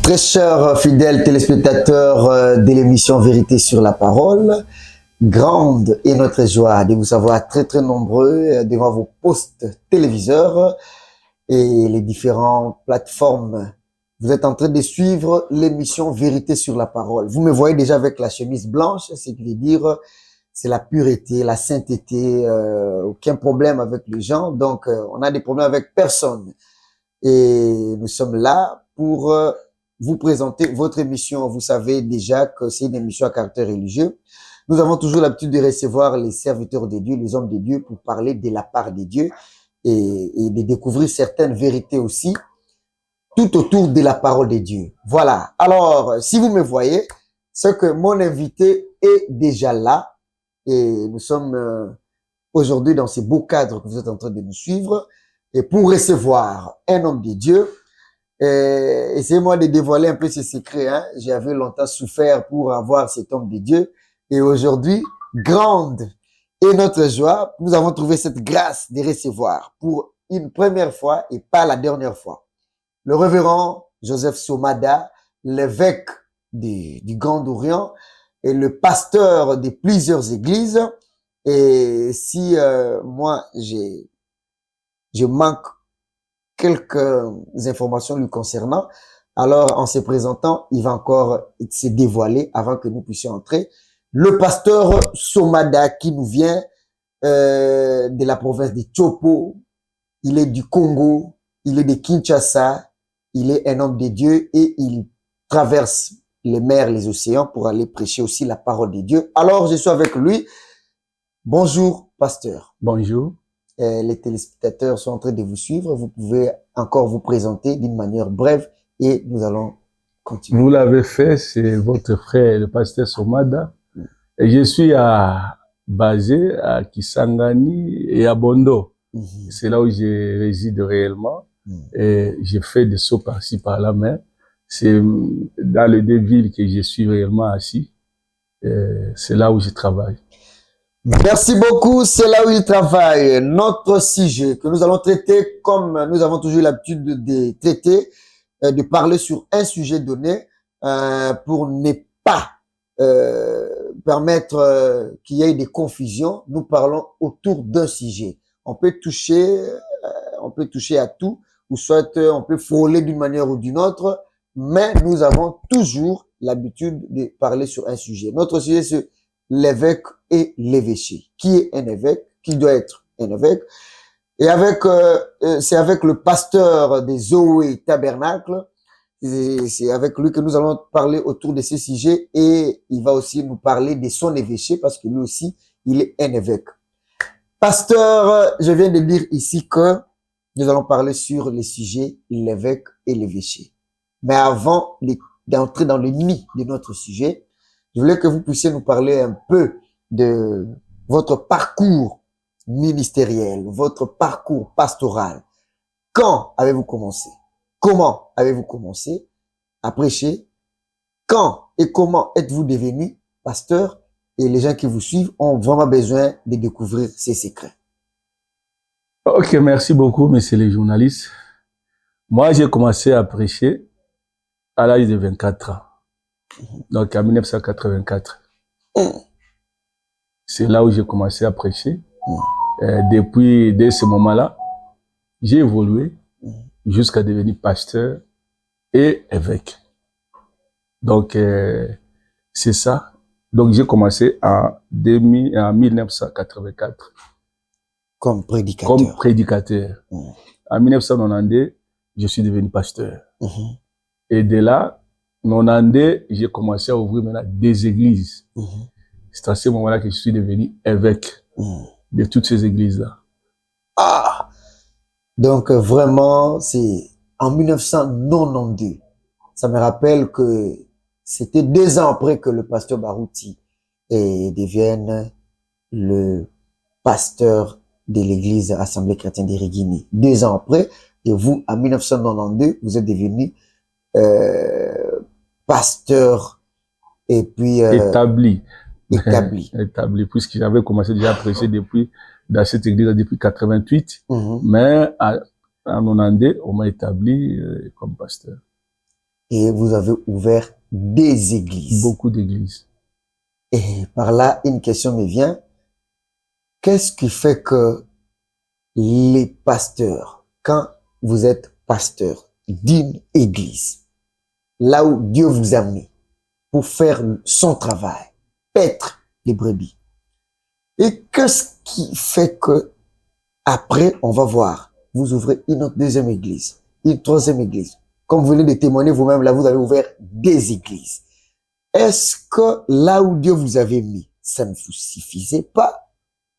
Très chers fidèles téléspectateurs de l'émission Vérité sur la parole, grande est notre joie de vous savoir très nombreux devant vos postes téléviseurs et les différentes plateformes. Vous êtes en train de suivre l'émission Vérité sur la parole. Vous me voyez déjà avec la chemise blanche, ce qui veut dire c'est la pureté, la sainteté, aucun problème avec les gens. Donc, on a des problèmes avec personne. Et nous sommes là pour vous présenter votre émission. Vous savez déjà que c'est une émission à caractère religieux. Nous avons toujours l'habitude de recevoir les serviteurs de Dieu, les hommes de Dieu, pour parler de la part de Dieu et de découvrir certaines vérités aussi, tout autour de la parole de Dieu. Voilà. Alors, si vous me voyez, c'est que mon invité est déjà là et nous sommes aujourd'hui dans ces beaux cadres que vous êtes en train de nous suivre et pour recevoir un homme de Dieu. Essayez-moi de dévoiler un peu ses secrets. Hein. J'avais longtemps souffert pour avoir cet homme de Dieu et aujourd'hui, grande est notre joie. Nous avons trouvé cette grâce de recevoir pour une première fois et pas la dernière fois. Le révérend Joseph Somada, l'évêque du Grand Orient et le pasteur de plusieurs églises. Et si moi, je manque quelques informations lui concernant, alors en se présentant, il va encore se dévoiler avant que nous puissions entrer. Le pasteur Somada qui nous vient de la province de Chopo, il est du Congo, il est de Kinshasa, il est un homme de Dieu et il traverse les mers, les océans pour aller prêcher aussi la parole de Dieu. Alors, je suis avec lui. Bonjour, pasteur. Bonjour. Les téléspectateurs sont en train de vous suivre. Vous pouvez encore vous présenter d'une manière brève et nous allons continuer. Vous l'avez fait, c'est votre frère, le pasteur Somada. Et je suis basé à Kisangani et à Bondo. C'est là où je réside réellement. Et je fais des sauts par-ci, par-là, mais c'est dans les deux villes que je suis réellement assis. C'est là où je travaille. Merci beaucoup, c'est là où il travaille. Notre sujet que nous allons traiter, comme nous avons toujours l'habitude de traiter, de parler sur un sujet donné pour ne pas permettre qu'il y ait des confusions. Nous parlons autour d'un sujet. On peut toucher à tout, ou soit on peut frôler d'une manière ou d'une autre, mais nous avons toujours l'habitude de parler sur un sujet. Notre sujet, c'est l'évêque et l'évêché. Qui est un évêque? Qui doit être un évêque? Et c'est avec le pasteur des Zoé Tabernacle, c'est avec lui que nous allons parler autour de ce sujet et il va aussi nous parler de son évêché parce que lui aussi, il est un évêque. Pasteur, je viens de dire ici que nous allons parler sur les sujets l'évêque et l'évêché. Mais avant d'entrer dans le nid de notre sujet, je voulais que vous puissiez nous parler un peu de votre parcours ministériel, votre parcours pastoral. Quand avez-vous commencé? Comment avez-vous commencé à prêcher? Quand et comment êtes-vous devenu pasteur? Et les gens qui vous suivent ont vraiment besoin de découvrir ces secrets. Ok, merci beaucoup, messieurs les journalistes. Moi, j'ai commencé à prêcher à l'âge de 24 ans. Donc, en 1984. C'est là où j'ai commencé à prêcher. Dès ce moment-là, j'ai évolué jusqu'à devenir pasteur et évêque. Donc, c'est ça. Donc, j'ai commencé en 1984. Comme prédicateur. En 1992, je suis devenu pasteur. Et de là, en 92, j'ai commencé à ouvrir maintenant des églises. C'est à ce moment-là que je suis devenu évêque de toutes ces églises-là. Ah! Donc, vraiment, c'est en 1992. Ça me rappelle que c'était 2 ans après que le pasteur Barouti devienne le pasteur de l'église Assemblée chrétienne d'Irigini. 2 ans après, et vous, en 1992, vous êtes devenu pasteur et puis établi, puisque j'avais commencé déjà à prêcher dans cette église depuis 88, mais en 92, on m'a établi comme pasteur. Et vous avez ouvert des églises. Beaucoup d'églises. Et par là, une question me vient. Qu'est-ce qui fait que les pasteurs, quand vous êtes pasteur d'une église, là où Dieu vous a mis pour faire son travail, paître les brebis, et qu'est-ce qui fait que après, on va voir, vous ouvrez une autre deuxième église, une troisième église. Comme vous venez de témoigner vous-même, là, vous avez ouvert des églises. Est-ce que là où Dieu vous avait mis, ça ne vous suffisait pas?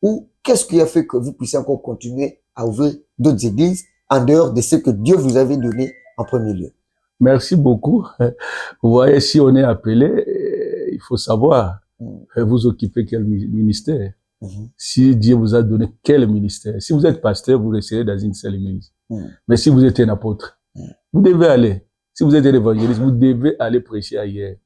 Ou qu'est-ce qui a fait que vous puissiez encore continuer à ouvrir d'autres églises en dehors de ce que Dieu vous avait donné en premier lieu? Merci beaucoup. Vous voyez, si on est appelé, il faut savoir, vous occupez quel ministère. Si Dieu vous a donné quel ministère. Si vous êtes pasteur, vous resterez dans une seule église. Mais si vous êtes un apôtre, vous devez aller. Si vous êtes un évangéliste, vous devez aller prêcher ailleurs.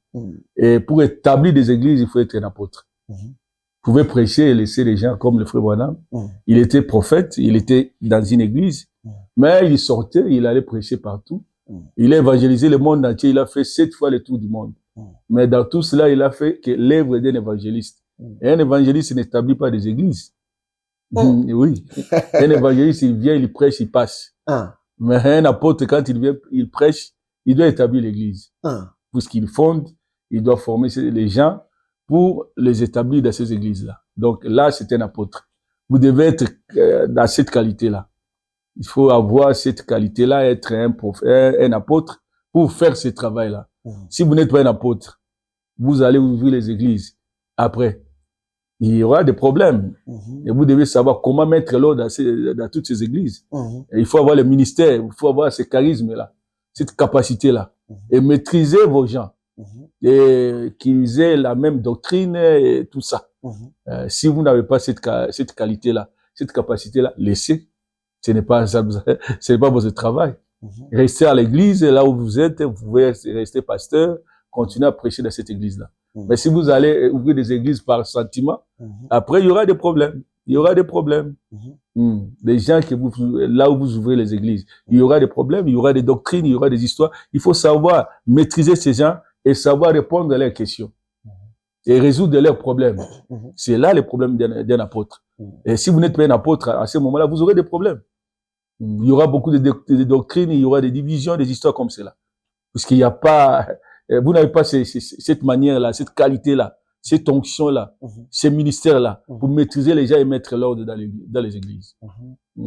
Et pour établir des églises, il faut être un apôtre. Vous pouvez prêcher et laisser les gens comme le frère Branham. Il était prophète, il était dans une église, mais il sortait, il allait prêcher partout. Il a évangélisé le monde entier, il a fait 7 fois le tour du monde. Mais dans tout cela, il a fait que l'œuvre d'un évangéliste. Et un évangéliste n'établit pas des églises. Oui. Un évangéliste, il vient, il prêche, il passe. Mais un apôtre, quand il vient, il prêche, il doit établir l'église. Puisqu'il fonde, il doit former les gens pour les établir dans ces églises-là. Donc là, c'est un apôtre. Vous devez être dans cette qualité-là. Il faut avoir cette qualité-là, être un apôtre pour faire ce travail-là. Si vous n'êtes pas un apôtre, vous allez ouvrir les églises. Après, il y aura des problèmes. Et vous devez savoir comment mettre l'ordre dans toutes ces églises. Et il faut avoir le ministère, il faut avoir ce charisme-là, cette capacité-là. Et maîtriser vos gens. Et qu'ils aient la même doctrine et tout ça. Si vous n'avez pas cette qualité-là, cette capacité-là, laissez. Ce n'est pas ça, ce n'est pas votre travail. Restez à l'église, là où vous êtes, vous pouvez rester pasteur, continuer à prêcher dans cette église-là. Mais si vous allez ouvrir des églises par sentiment, après, il y aura des problèmes. Il y aura des problèmes. Des gens là où vous ouvrez les églises, il y aura des problèmes, il y aura des doctrines, il y aura des histoires. Il faut savoir maîtriser ces gens et savoir répondre à leurs questions. Et résoudre leurs problèmes. C'est là le problème d'un apôtre. Et si vous n'êtes pas un apôtre, à ce moment-là, vous aurez des problèmes. Il y aura beaucoup de doctrines, il y aura des divisions, des histoires comme cela. Parce qu'il n'y a pas, vous n'avez pas cette manière-là, cette qualité-là, cette onction-là, ce ministère-là, pour maîtriser les gens et mettre l'ordre dans les églises.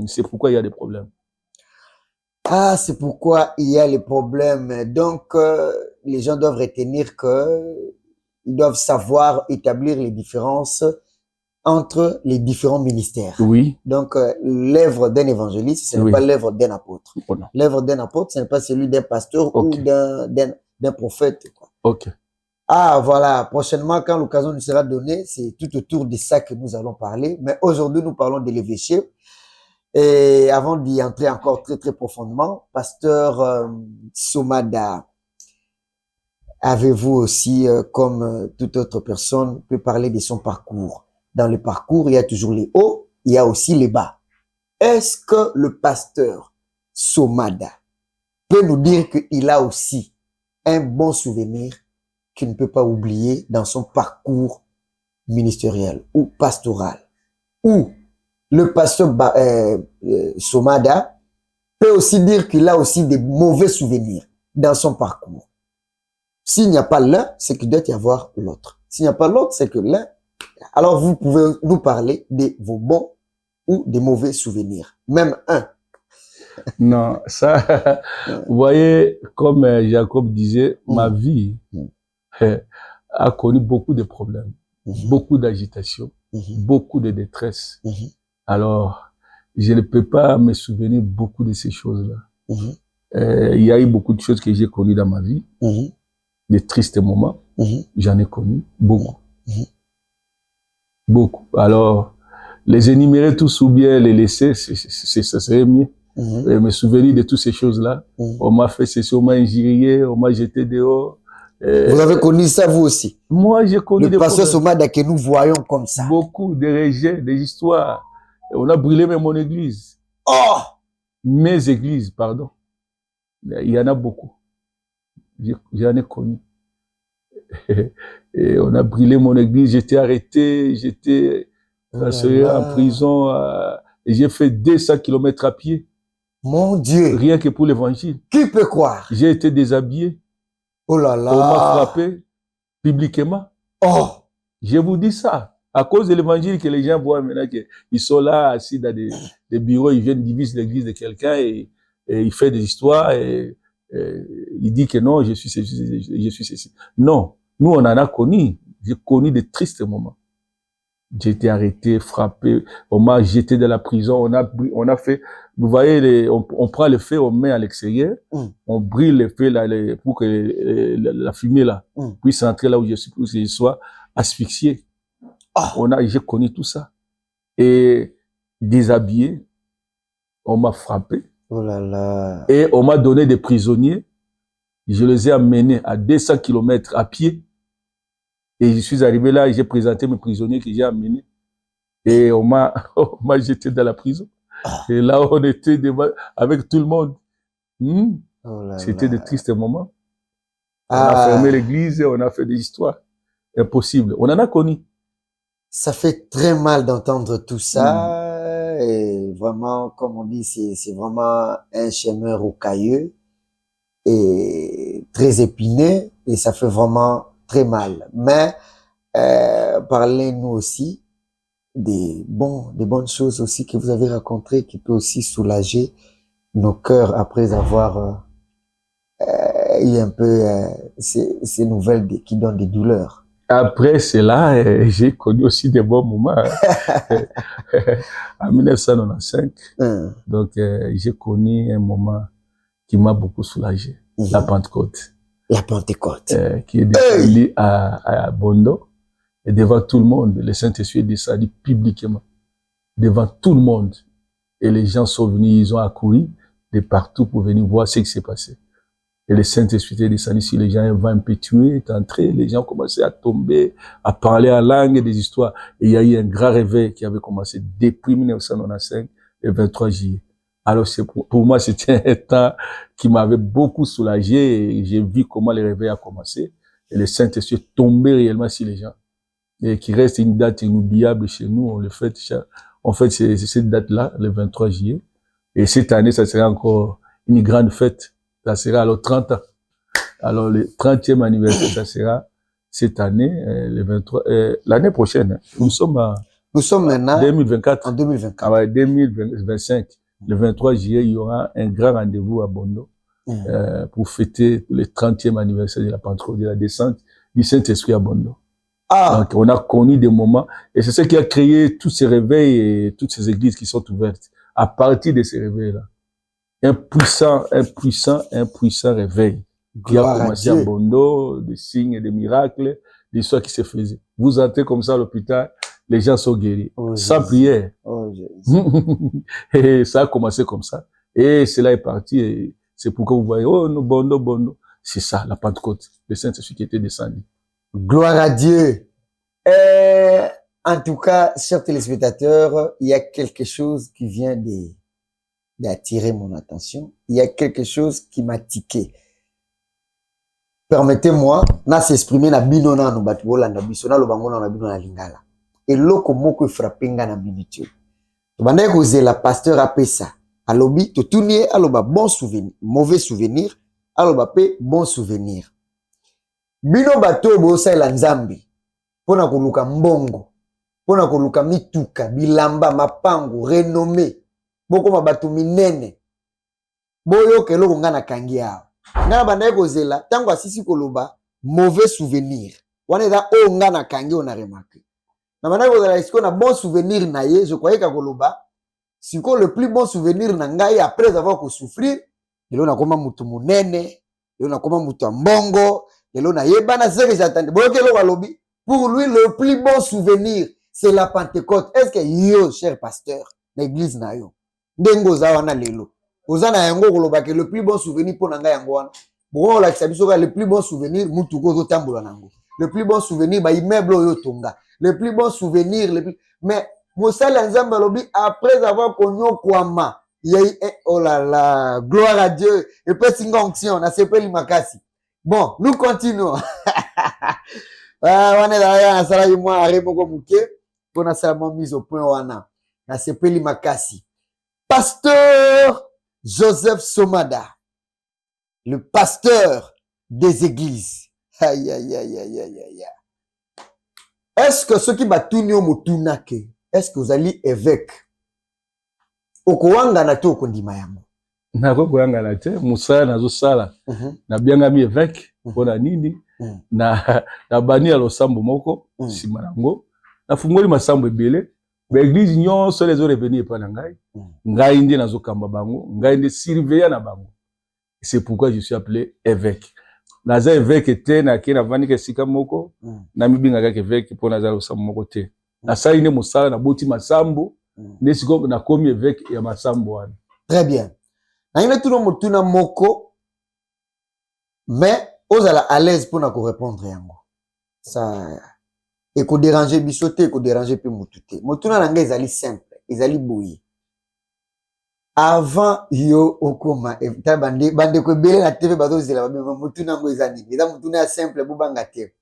C'est pourquoi il y a des problèmes. Ah, c'est pourquoi il y a les problèmes. Donc, les gens doivent retenir que ils doivent savoir établir les différences entre les différents ministères. Oui. Donc, l'œuvre d'un évangéliste, ce n'est pas l'œuvre d'un apôtre. Oh non. L'œuvre d'un apôtre, ce n'est pas celui d'un pasteur ou d'un prophète. Quoi. Ok. Ah, voilà. Prochainement, quand l'occasion nous sera donnée, c'est tout autour de ça que nous allons parler. Mais aujourd'hui, nous parlons de l'évêché. Et avant d'y entrer encore très, très profondément, pasteur Somada, avez-vous aussi, comme toute autre personne, peut parler de son parcours? Dans le parcours, il y a toujours les hauts, il y a aussi les bas. Est-ce que le pasteur Somada peut nous dire qu'il a aussi un bon souvenir qu'il ne peut pas oublier dans son parcours ministériel ou pastoral? Ou le pasteur Somada peut aussi dire qu'il a aussi des mauvais souvenirs dans son parcours. S'il n'y a pas l'un, c'est qu'il doit y avoir l'autre. S'il n'y a pas l'autre, c'est que l'un. Alors, vous pouvez nous parler de vos bons ou des mauvais souvenirs. Même un. Non, ça, vous voyez, comme Jacob disait, ma vie a connu beaucoup de problèmes, beaucoup d'agitation, beaucoup de détresse. Alors, je ne peux pas me souvenir beaucoup de ces choses-là. Il y a eu beaucoup de choses que j'ai connues dans ma vie, des tristes moments, j'en ai connu beaucoup. Beaucoup. Alors, les énumérer tous ou bien les laisser, ça serait mieux. Et me souvenir de toutes ces choses-là. On m'a fait ceci, on m'a injurié, on m'a jeté dehors. Vous avez connu ça, vous aussi? Moi, j'ai connu le pasteur Somada que nous voyons comme ça. Beaucoup de rejets, des histoires. On a brûlé même mon église. Oh! Mes églises, pardon. Il y en a beaucoup. J'en ai connu. Et on a brûlé mon église, j'étais arrêté, j'étais transféré en prison. Et j'ai fait 200 kilomètres à pied. Mon Dieu. Rien que pour l'évangile. Qui peut croire? J'ai été déshabillé. Oh là là. On m'a frappé publiquement. Oh. Je vous dis ça. À cause de l'évangile que les gens voient maintenant qu'ils sont là, assis dans des bureaux, ils viennent diviser l'église de quelqu'un et il fait des histoires et il dit que non, je suis ceci. Non. Nous, on en a connu. J'ai connu de tristes moments. J'ai été arrêté, frappé, on m'a jeté dans la prison, on a fait, vous voyez, on prend le feu, on met à l'extérieur, on brûle le feu là, pour que la fumée là puisse entrer là où je suis, pour que je sois asphyxié. J'ai connu tout ça. Et déshabillé, on m'a frappé. Oh là là. Et on m'a donné des prisonniers. Je les ai amenés à 200 kilomètres à pied. Et je suis arrivé là et j'ai présenté mes prisonniers que j'ai amenés. Et on m'a jeté dans la prison. Et là, on était avec tout le monde. C'était de tristes moments. On a fermé l'église, on a fait des histoires impossibles. On en a connu. Ça fait très mal d'entendre tout ça. Et vraiment, comme on dit, c'est vraiment un chemin rocailleux et très épineux. Et ça fait vraiment très mal. Mais parlez-nous aussi des bonnes choses aussi que vous avez rencontrées qui peut aussi soulager nos cœurs après avoir eu un peu ces nouvelles qui donnent des douleurs. Après cela, j'ai connu aussi des bons moments. En 1995, donc j'ai connu un moment qui m'a beaucoup soulagé, la Pentecôte. La Pentecôte. Qui est descendu à Bondo. Et devant tout le monde, le Saint-Esprit est descendu publiquement. Devant tout le monde. Et les gens sont venus, ils ont accouru de partout pour venir voir ce qui s'est passé. Et le Saint-Esprit est descendu sur les gens, un vent impétueux est entré, les gens ont commencé à tomber, à parler en langue et des histoires. Et il y a eu un grand réveil qui avait commencé depuis 1995, le 23 juillet. Alors pour moi, c'était un temps qui m'avait beaucoup soulagé et j'ai vu comment le réveil a commencé. Et le Saint-Esprit est tombé réellement sur les gens. Et qui reste une date inoubliable chez nous. On fête cette date-là, le 23 juillet. Et cette année, ça sera encore une grande fête. Ça sera alors 30 ans. Alors le 30e anniversaire, ça sera cette année, le 23, l'année prochaine. Nous sommes maintenant 2024. En 2024. Ah ouais, 2025. Le 23 juillet, il y aura un grand rendez-vous à Bondo pour fêter le 30e anniversaire de la Pentecôte, de la descente du Saint-Esprit à Bondo. Donc, on a connu des moments, et c'est ce qui a créé tous ces réveils et toutes ces églises qui sont ouvertes. À partir de ces réveils-là, un puissant réveil qui a commencé à Bondo, des signes et des miracles, des histoires qui se faisaient. Vous entrez comme ça à l'hôpital, les gens sont guéris, sans prière. Et ça a commencé comme ça. Et cela est parti, et c'est pourquoi vous voyez, Bondo. C'est ça, la Pentecôte, le Saint-Esprit qui était descendu. Gloire à Dieu. En tout cas, chers téléspectateurs, il y a quelque chose qui vient d'attirer mon attention. Il y a quelque chose qui m'a tiqué. Permettez-moi, na s'exprimer na binona no batuola na bisona lo bangona na binona lingala. Et loko moko frappenga na binitio. To bande ko zela pasteur apesa. Alobi to tunie aloba bon souvenir, mauvais souvenir, aloba pe bon souvenir. Bino bato bosala nzambi pona koluka mbongo, pona koluka mituka, bilamba, mapango, renommé, bokoma bato minene. Boyo keloko nga na kangi awa. Nga banda kozela tango asisi koloba mauvais souvenir. Wana eza o nga na kangi on a remarqué. Na banda kozela isiko na bon souvenir na ye, je croyais ka koloba siko le plus bon souvenir na ngai après avoir ko souffrir, lelo na koma mutu munene, lelo na koma mutu mbongo. Pour lui, le plus bon souvenir, c'est la Pentecôte. Est-ce que yo, cher pasteur, l'église na yo, ndengo za wana lelo, ozana yango koloba ke le plus bon souvenir pour nanga yango wana. Bon la kisabiso le plus bon souvenir mutu ko zo tambola nango. Le plus bon souvenir ba immeuble yo tonga. Le plus bon souvenir mais mosala nzamba lobi après avoir connu kwama, il y a oh là là, gloire à Dieu. Et puis singa onction na sepeli makasi. Bon, nous continuons. On est là, on sala moi arrêt moko muke, pour na sala mise au point wana. Na sepeli makasi. Pasteur Joseph Somada, le pasteur des églises. Aïe aïe aïe aïe aïe aïe. Est-ce que ceux qui batuni au mutunake, est-ce que vous allez évêque? Okuwanga na to kondima yango. Na ko koyanga na te musala nazo sala. Na bianga mi évêque pona nini? Na bani ya losambo moko sima nango. Na fungoli masambo ebele. Ba église nyonso les autres revenir pa na ngai. Ngai ndi nazo kamba bango, ngai ndi surveiller na bango. C'est pourquoi je suis appelé évêque. Naza évêque était na kena vani ke sika moko, na mibinga kaka évêque pona za losambo moko te. Na sa ine musala na boti masambo, nesiko na komi évêque ya masambo wana. Très bien. Na ine tuno motuna moko, mais ozala à l'aise pour na ko répondre yango. Ça et ko déranger bisoté, ko déranger pe motute. Motuna na ngai ezali simple, ezali boyi. Avant yo okoma ta bande ko belé na TV bazo zela ba motuna ngo ezani. Eza motuna simple bubanga te.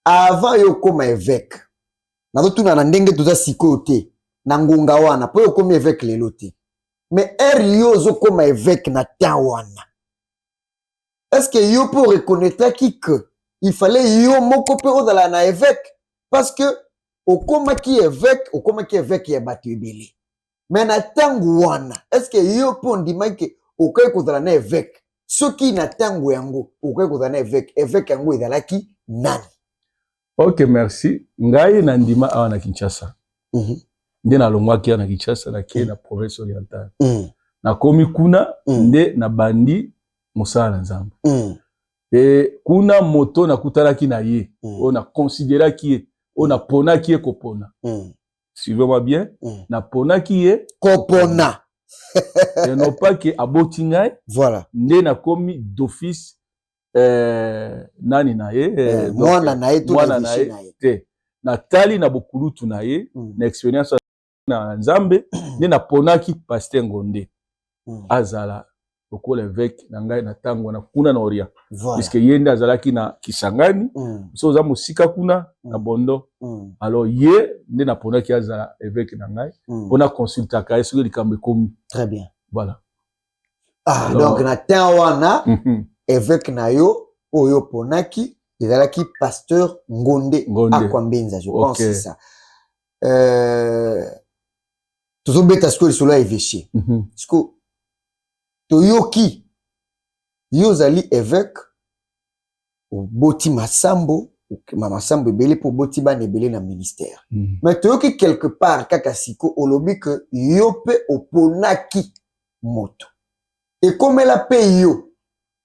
Avant yo koma évêque. Nazo tuna na ndenge toza sikote na ngonga wana po yo koma évêque lelo te. Mais yo zo koma évêque na ta wana. Est-ce que yo pour reconnaître que il fallait yo moko pe ozala na évêque parce que okoma ki évêque ya batu ebele. Mais na tangu wana est-ce que yo pour ndima ke okoy kozala na évêque soki na tangu yango okoy kozala na évêque yango ezalaki nani? OK, merci. Ngai na ndima awa na Kinshasa. Nde na longwaki na Kinshasa na ke na province orientale. Na komi kuna nde na bandi musala nzambe. Et kuna moto na kutalaki na ye, on a considéré qui est, on a pona qui est kopona. Suivez-moi bien, na pona qui est kopona. Et non pas que abotingai. Voilà. Nde na komi d'office nani na ye, mwana na ye to na ye. Na tali na bokulutu na ye, na expérience na nzambe, nde na pona ki pasteur Ngonde. Azala lokola évêque na ngai na tango na kuna na Orient. Puisque yende azalaki na Kisangani, so za musika kuna na Bondo. Alors ye nde na pona ki azala évêque na ngai, pona consulta ka esuki likambe komi. Très bien. Voilà. Ah, alors, donc na tawana évêque na yo oyo ponaki ezalaki pasteur Ngonde Akwambenza, je pense c'est ça. Toujours beta sko solo évêché. Sko toyoki yozali évêque au boti masambo masambo ebele pour boti bana ebele na ministère. Mais toyoki quelque part kaka siko olobi que yo pe oponaki moto. Et comme la paye yo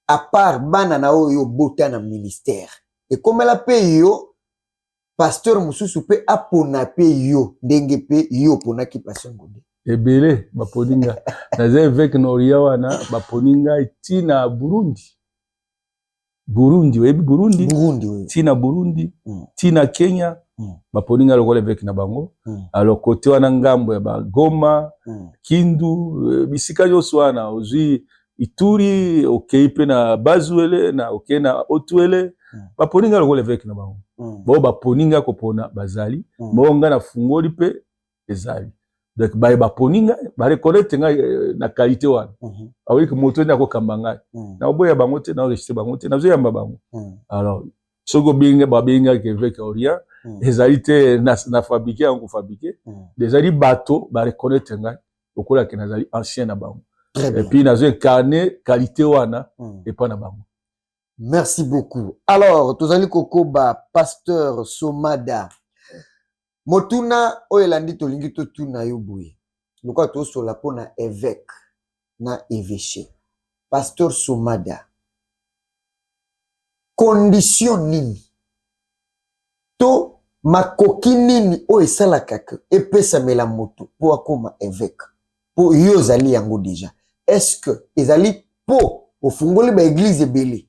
à part bana na oyo bota na ministère. Et comme la paye yo pasteur mususu pe apona pe yo ndenge pe yo ponaki pasteur Ngonde. Ebele baponinga naza évêque Noria wana baponinga tina Burundi webi Burundi tina Burundi tina Kenya baponinga lokola évêque na bango alors côté wana ngambo ya Goma Kindu bisika nyonso wana ozwi Ituri okei pe na Bazuele na okei na Otuele baponinga lokola évêque na bango bo baponinga kopona bazali bonga na fungoli pe ezali. Donc ba poninga ba reconnaître na qualité wana awiki moto ndako kambanga na oboya bango te na registre bango te na zo yamba bango. Alors soko binga ba binga ke évêque Orient ezalité na fabriquer en fabriquer des ali bateau ba reconnaître nga okola ke nazali ancien na bango et puis na zo incarner qualité wana et pas na bango. Merci beaucoup. Alors tozali kokoba pasteur Somada motuna oyelandi tolingi totuna yo boye lokwa tosola pona évêque na évêché pasteur Somada condition nini to makoki nini o esalaka ke epesamela moto po akoma évêque po yo zali yango déjà est-ce que ezali po ofungoli ba église ebele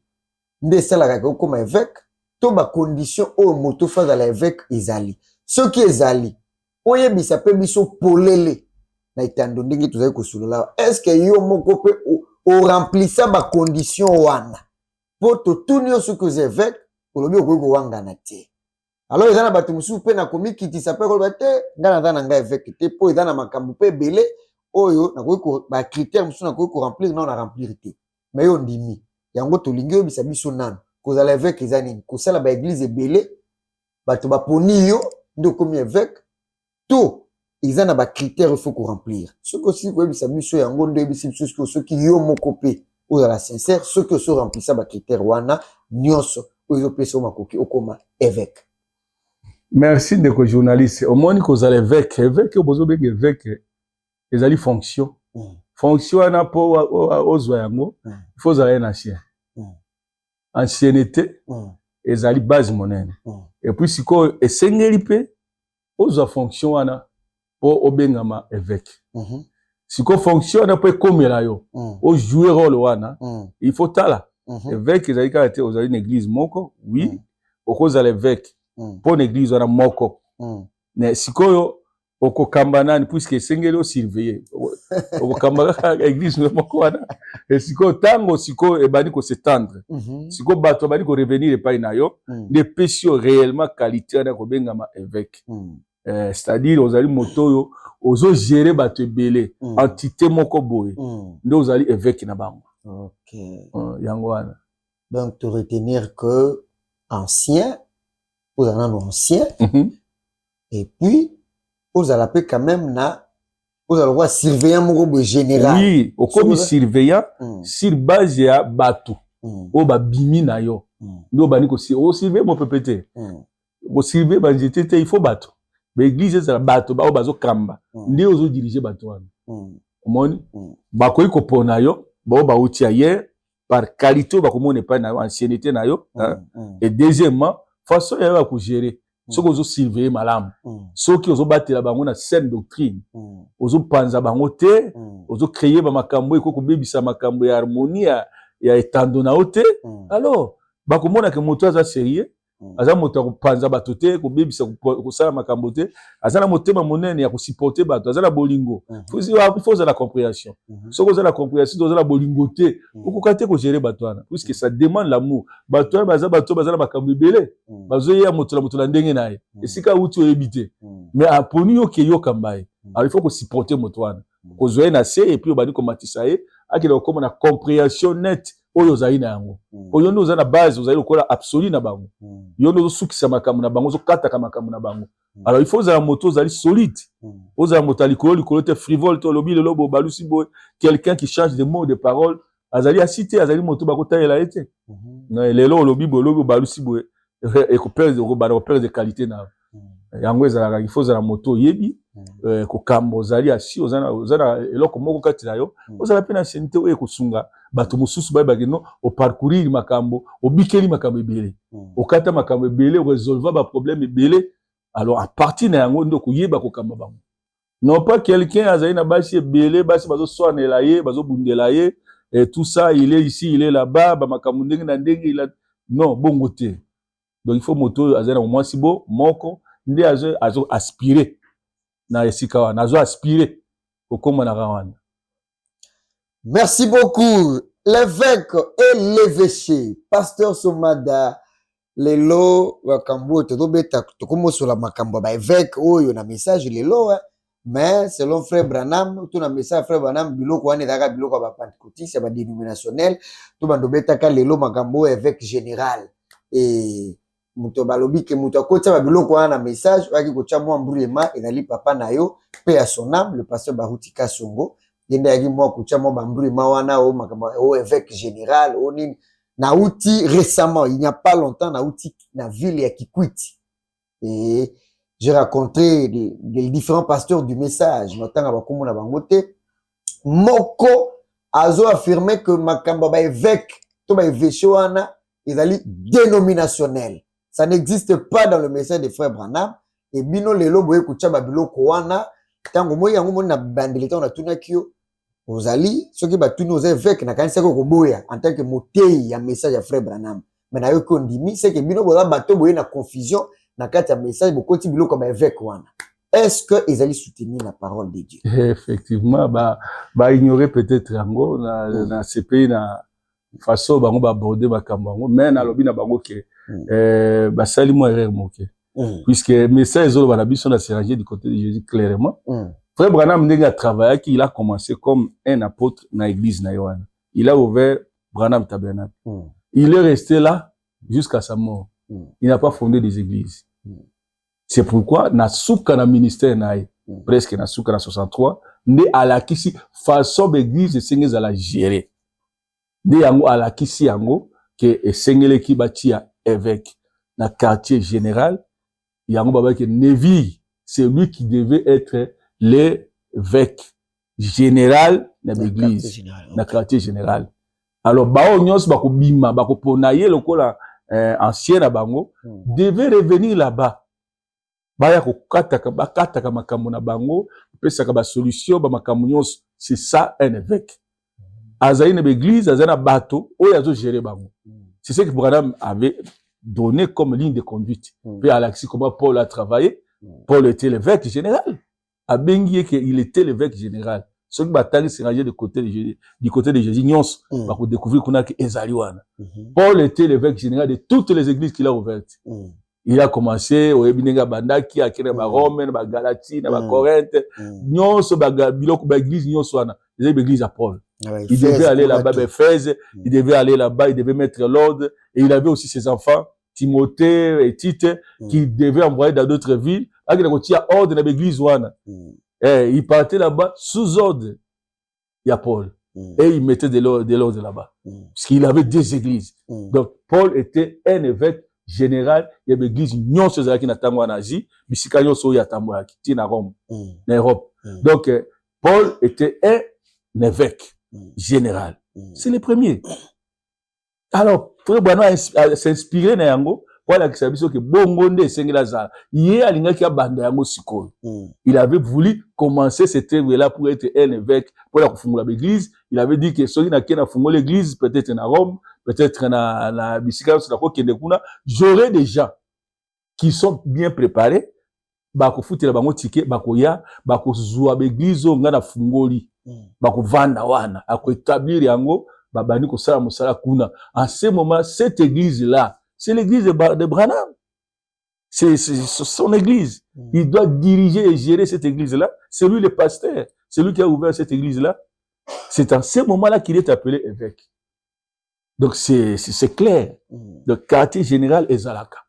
nde esalaka ke okoma évêque to ba condition o moto fazala évêque ezali ce qui ezali oyebisa pe biso polele na itando ndenge tozali kosolola est-ce que yo moko pe o remplissa ba condition wana po to tunio ce que évêque olobi okoko wanga na te. Alors ezana bato musu pe na komi kitisa pe ko bate ngana na nga évêque te po ezana makambo pe belé oyo na ko ba critère musu na ko remplir na remplir te. Mais yo ndimi yango to lingi obisa biso nanu kozala évêque ezani ko sala ba église belé bato ba poni yo ndo komi évêque to ezana ba critère il faut ko remplir. Ce que si ko obisa biso yango ndo ebisa biso ce qui yo moko pe ozala sincère ce que so remplir ça ba critère wana nyonso oyo peso makoki okoma évêque. Merci de ko journaliste. Au moins que vous allez évêque, évêque bozo beng évêque ezali fonction. Fonction na po ozwa yango, il faut aller en ancien. Ancienneté ezali base monene. Et puis siko esengeli pe ozwa fonction wana po obengama évêque. Siko fonction na po komela yo, o jouer rôle wana, il faut tala. Évêque ezali ka te ozali une église moko, oui, okoza l'évêque. Pour l'église on a moko mais sikoyo oko kambanani puisque sengelo surveiller oko kambaka église moko wana et siko tango siko e bani ko s'étendre siko bato bani ko revenir pa inayo des péchés réellement qualité na ko bengama évêque c'est-à-dire ozali motoyo ozo gérer bato belé entité moko boye ndo ozali évêque na bango. OK, yango wana donc tu retenir que ancien aux anciens, et puis aux alapés quand même na aux alwa surveillant mon général. Oui, au comme surveillant sur base ya batou. O ba bimi na yo. No bani ko si o surveiller mon pépété. Bo surveiller ba j'été il faut batou. Mais église ça batou ba o bazo kamba. Ndi ozo diriger batou wana. Omoni ba ko iko pona yo, ba o ba uti ayer par qualité ba ko mone pas na ancienneté na yo, et deuxièmement façon ya ko gérer ce que ozo surveiller malamu ce qui ozo batela bango na saine doctrine ozo panza bango te ozo créer ba makambo eko ko bebisa makambo ya harmonie ya etando na ote alors ba ko mona ke moto aza sérieux aza moto ko panza bato te ko bebisa ko sala makambo te aza na motema monene ya ko supporter bato aza na bolingo il faut la compréhension ce que la compréhension oza la bolingo te ko kate ko gérer bato wana puisque ça demande l'amour bato baza na makambo belé bazo ya moto la ndenge na ye esika uti oyebite mais aponi yo ke yo kambaye alors il faut ko supporter moto wana ko zoye na se et puis obani ko matisa ye akela ko na compréhension nette oyo zali na yango oyo ndo za na base ozali kola absolu na bango yo ndo sukisa makambo na bango zo kataka makambo na bango alors il faut za moto zali solide oza moto likolo te frivole to lobi le lobo balusi boy quelqu'un qui change de mots de parole azali a citer azali moto bakota ela ete lelo lobi bolobi balusi boy et ko perdre ko ba perdre de qualité na yango ezala il faut za moto yebi ko kambo zali asi ozana eloko moko kati na yo ozala pe na ancienneté oyo kosunga bato mususu bayebaki no o parcourir makambo o bikeli makambo ebele o kata makambo ebele o résolver ba problème ebele alors à partir na yango ndo koyeba ko kamba bango non pas quelqu'un azali na basi ebele basi bazo soanela ye bazo bundela ye et tout ça il est ici il est là-bas ba makambo ndenge na ndenge il a non bongo te donc il faut moto azali na mwasi bo moko ndi azo aspirer na esika wana azo aspirer kokoma na rawana. Merci beaucoup l'évêque et l'évêché pasteur Somada lelo wakambo to beta to komo sur la makambo ba évêque oyo na message lelo mais selon frère Branham tout na message frère Branham biloko wana daka biloko ba pentecôtiste ba dénominationnel to bando beta ka lelo makambo évêque général et muto balobi ke muto akota ba biloko wana message waki ko cha mwa mbulema ezali papa na yo paix à son âme le pasteur Baruti Kasongo yenda yaki mwa ko cha mwa mbulema wana o makambo o évêque général o nini Naouti récemment, il n'y a pas longtemps, Naouti, na ville ya Kikwiti. Et j'ai rencontré des différents pasteurs du message. Notamment, comme on a bangoté, Moko azo affirmé que Makamba ba évêque, to ba évêché wana, ils allaient dénominationnel. Ça n'existe pas dans le message des frères Branham. Et bino lelo boye kucha ba biloko wana, tango moya yango mona bandelita on a tunakio. Ozali ceux qui battu nos évêques na kanisa ko boya en tant que motei ya message ya frère Branham mais na yo ko ndimi c'est que bino boza bato boye na confusion na kati ya message bokoti biloko ba évêque wana est-ce que ils allaient soutenir la parole de Dieu? Effectivement ba ignorer peut-être yango na CPI façon bango ba aborder makambo bango mais na lobi na bango ke ba sali mo erreur moke puisque message zo ba na biso na s'arranger du côté de Jésus clairement frère Branham ndenge a travaillé qu'il a commencé comme un apôtre dans l'église na Yohana. Il a ouvert Branham Tabernacle. Il est resté là jusqu'à sa mort. Il n'a pas fondé des églises. C'est pourquoi na souka na ministère na presque na souka na 63 ne ala kisi façon d'église sengeza la gérer. De yango ala kisi yango que sengele ki batia évêque na quartier général yango baba que Neville c'est lui qui devait être l'évêque général de l'église, dans le quartier général. Alors, bao nyos bako bima, bako ponaye lokola ancien na bango, devait revenir là-bas. Baya ko kataka makambo na bango, pesaka ba solution ba makambo nyos, c'est ça un évêque. Azaï na l'église, azaï na bateau, oyo azo gérer bango. C'est ce que Branham avait donné comme ligne de conduite. Puis à l'axi comment Paul a travaillé. Paul était l'évêque général. A Benguié qu'il était l'évêque général. Ceux qui bataillent s'est rangé du côté de Jésus, nyons, va découvrir qu'on a que Ezaliwana. Paul était l'évêque général de toutes les églises qu'il a ouvertes. Il a commencé au Ebinenga Bandaki, à Kene Rome, à Galatie, à Corinthe, nyons, biloko ba église nyons wana, les églises à Paul. Il devait aller là-bas, Éphèse, il devait aller là-bas, il devait mettre l'ordre, et il avait aussi ses enfants, Timothée et Tite, qui devaient envoyer dans d'autres villes. Il y a ordre dans l'église. Il partait là-bas sous ordre. Il y a Paul. Et il mettait de l'ordre là-bas. Parce qu'il avait deux églises. Donc, Paul était un évêque général. Il y avait l'église, non, c'est ça qui n'a pas en Asie, mais c'est quand il y a qui à Rome, en Europe. Donc, Paul était un évêque général. C'est le premier. Alors, Frère Branham s'inspirait na yango pour la kisabiso que bongonde sengela za yé alinga ki abanda yango sikoyo. Il avait voulu commencer cette œuvre-là pour être un évêque pour la kufungula l'église. Il avait dit que soki na kena fungula l'église peut-être na Rome, peut-être na bisika na ko kende kuna, j'aurai des gens qui sont bien préparés ba ko futela bango ticket ba ko ya ba ko zuwa l'église nga na fungoli ba ko vanda wana ako établir yango. En ce moment, cette église-là, c'est l'église de Branham. C'est son église. Il doit diriger et gérer cette église-là. C'est lui le pasteur. C'est lui qui a ouvert cette église-là. C'est en ce moment-là qu'il est appelé évêque. Donc c'est clair. Le quartier général est Zalaka.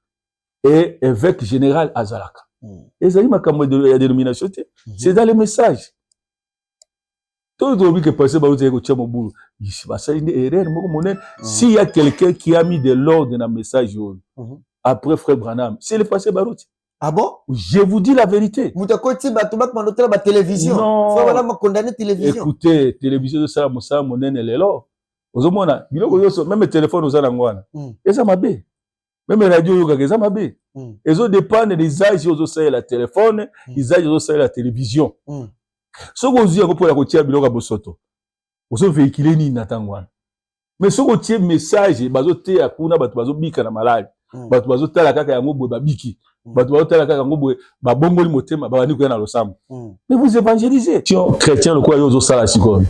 Et évêque général à Zalaka. Et ça, la dénomination, c'est dans les messages. Tout le monde qui passe par où s'il y a quelqu'un qui a mis de l'ordre dans le message, après Frère Branham, c'est le passé Barouti. Ah bon? Je vous dis la vérité. Non. Écoutez, télévision de ça, Moussa, Monen et Lélo. Même le téléphone, nous allons et ça m'a bé. Même la radio, ça m'a bé. Ils ont dépend des âges, ils ont la téléphone, ils ont la télévision. Ce qu'on dit, pour la routière, biloga bosoto. Vous avez véhiculé ni natangwan. Mais ce qu'on tient message, bazote akuna, bazo bika na malade. Bazo tala kaka yango boy babiki. Bazo tala kaka yango boy babongoli motema, babani ko na losam. Mais vous évangélisez. Chrétien le quoi yozo sala siko.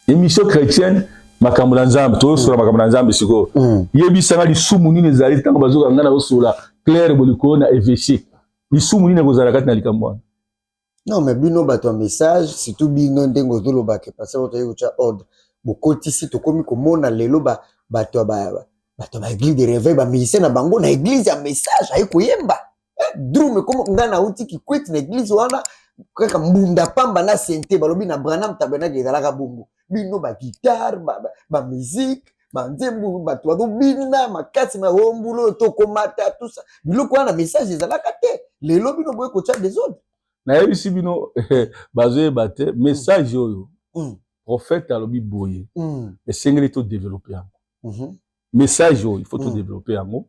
Émission chrétienne, makambo na nzambe, to sura makambo na nzambe siko. Yebisanga lisumu nini zali tango bazo ngana osula clair boliko na évêché. Lisumu nini kozala kati na likambo. Non, mais bino bato un message, c'est tout bino ndengo zolo ba ke passer votre yocha ordre. Bokoti si to komi ko mona lelo bato ba église de réveil ba musicien na bango na église ya message ay ko yemba. Drum comme ngana uti ki kweti na église wana kaka mbunda pamba na sente balobi na Branham Tabernacle ezalaka bongo. Bino ba guitare ba musique ba nzembu bato ba bina makasi ma hombulo to komata tout ça. Biloko wana message ezalaka te. Lelo bino boye ko tcha des autres. Na yebisi bino bazwe bate message oyo prophète alobi boye esengeli to développer yango message oyo il faut to développer yango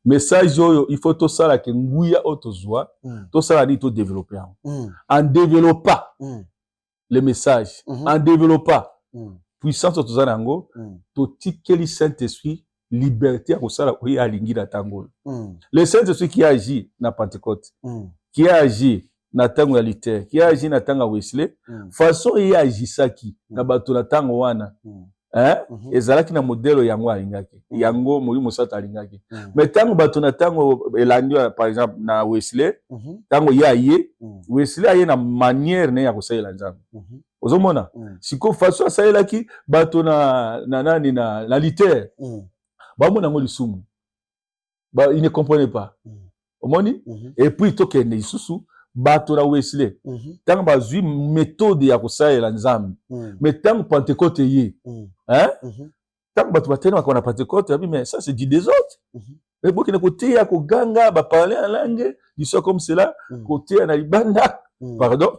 message oyo il faut to sala ke nguya otozwa to sala ni to développer yango en développant le message en développant puissance otozana yango to tikeli Saint-Esprit liberté à sala oyo alingi na tango le Saint-Esprit qui agit na Pentecôte qui agit na tango ya Luther, qui agit na tango ya Wesley, façon y agissaki na bato na tango wana. hein ezalaki na modelo yango alingaki yango Molimo Santu alingaki mais tango bato na tango elandi par exemple na Wesley tango ye Wesley aye na manière ne ya kosalela Nzambe ozomona siko façon asalelaki bato na nani na liter bamona ngo lisumu il ne comprenait pas omoni et puis tokende isusu bato na Wesley tango bazwi méthode ya kosalela Nzambe mais tango Pentecôte ye hein tango bato batena bakona Pentecôte mais ça c'est du désordre mais beaucoup de côté ya ko ganga ba parler en langue du soit comme cela côté na libanda pardon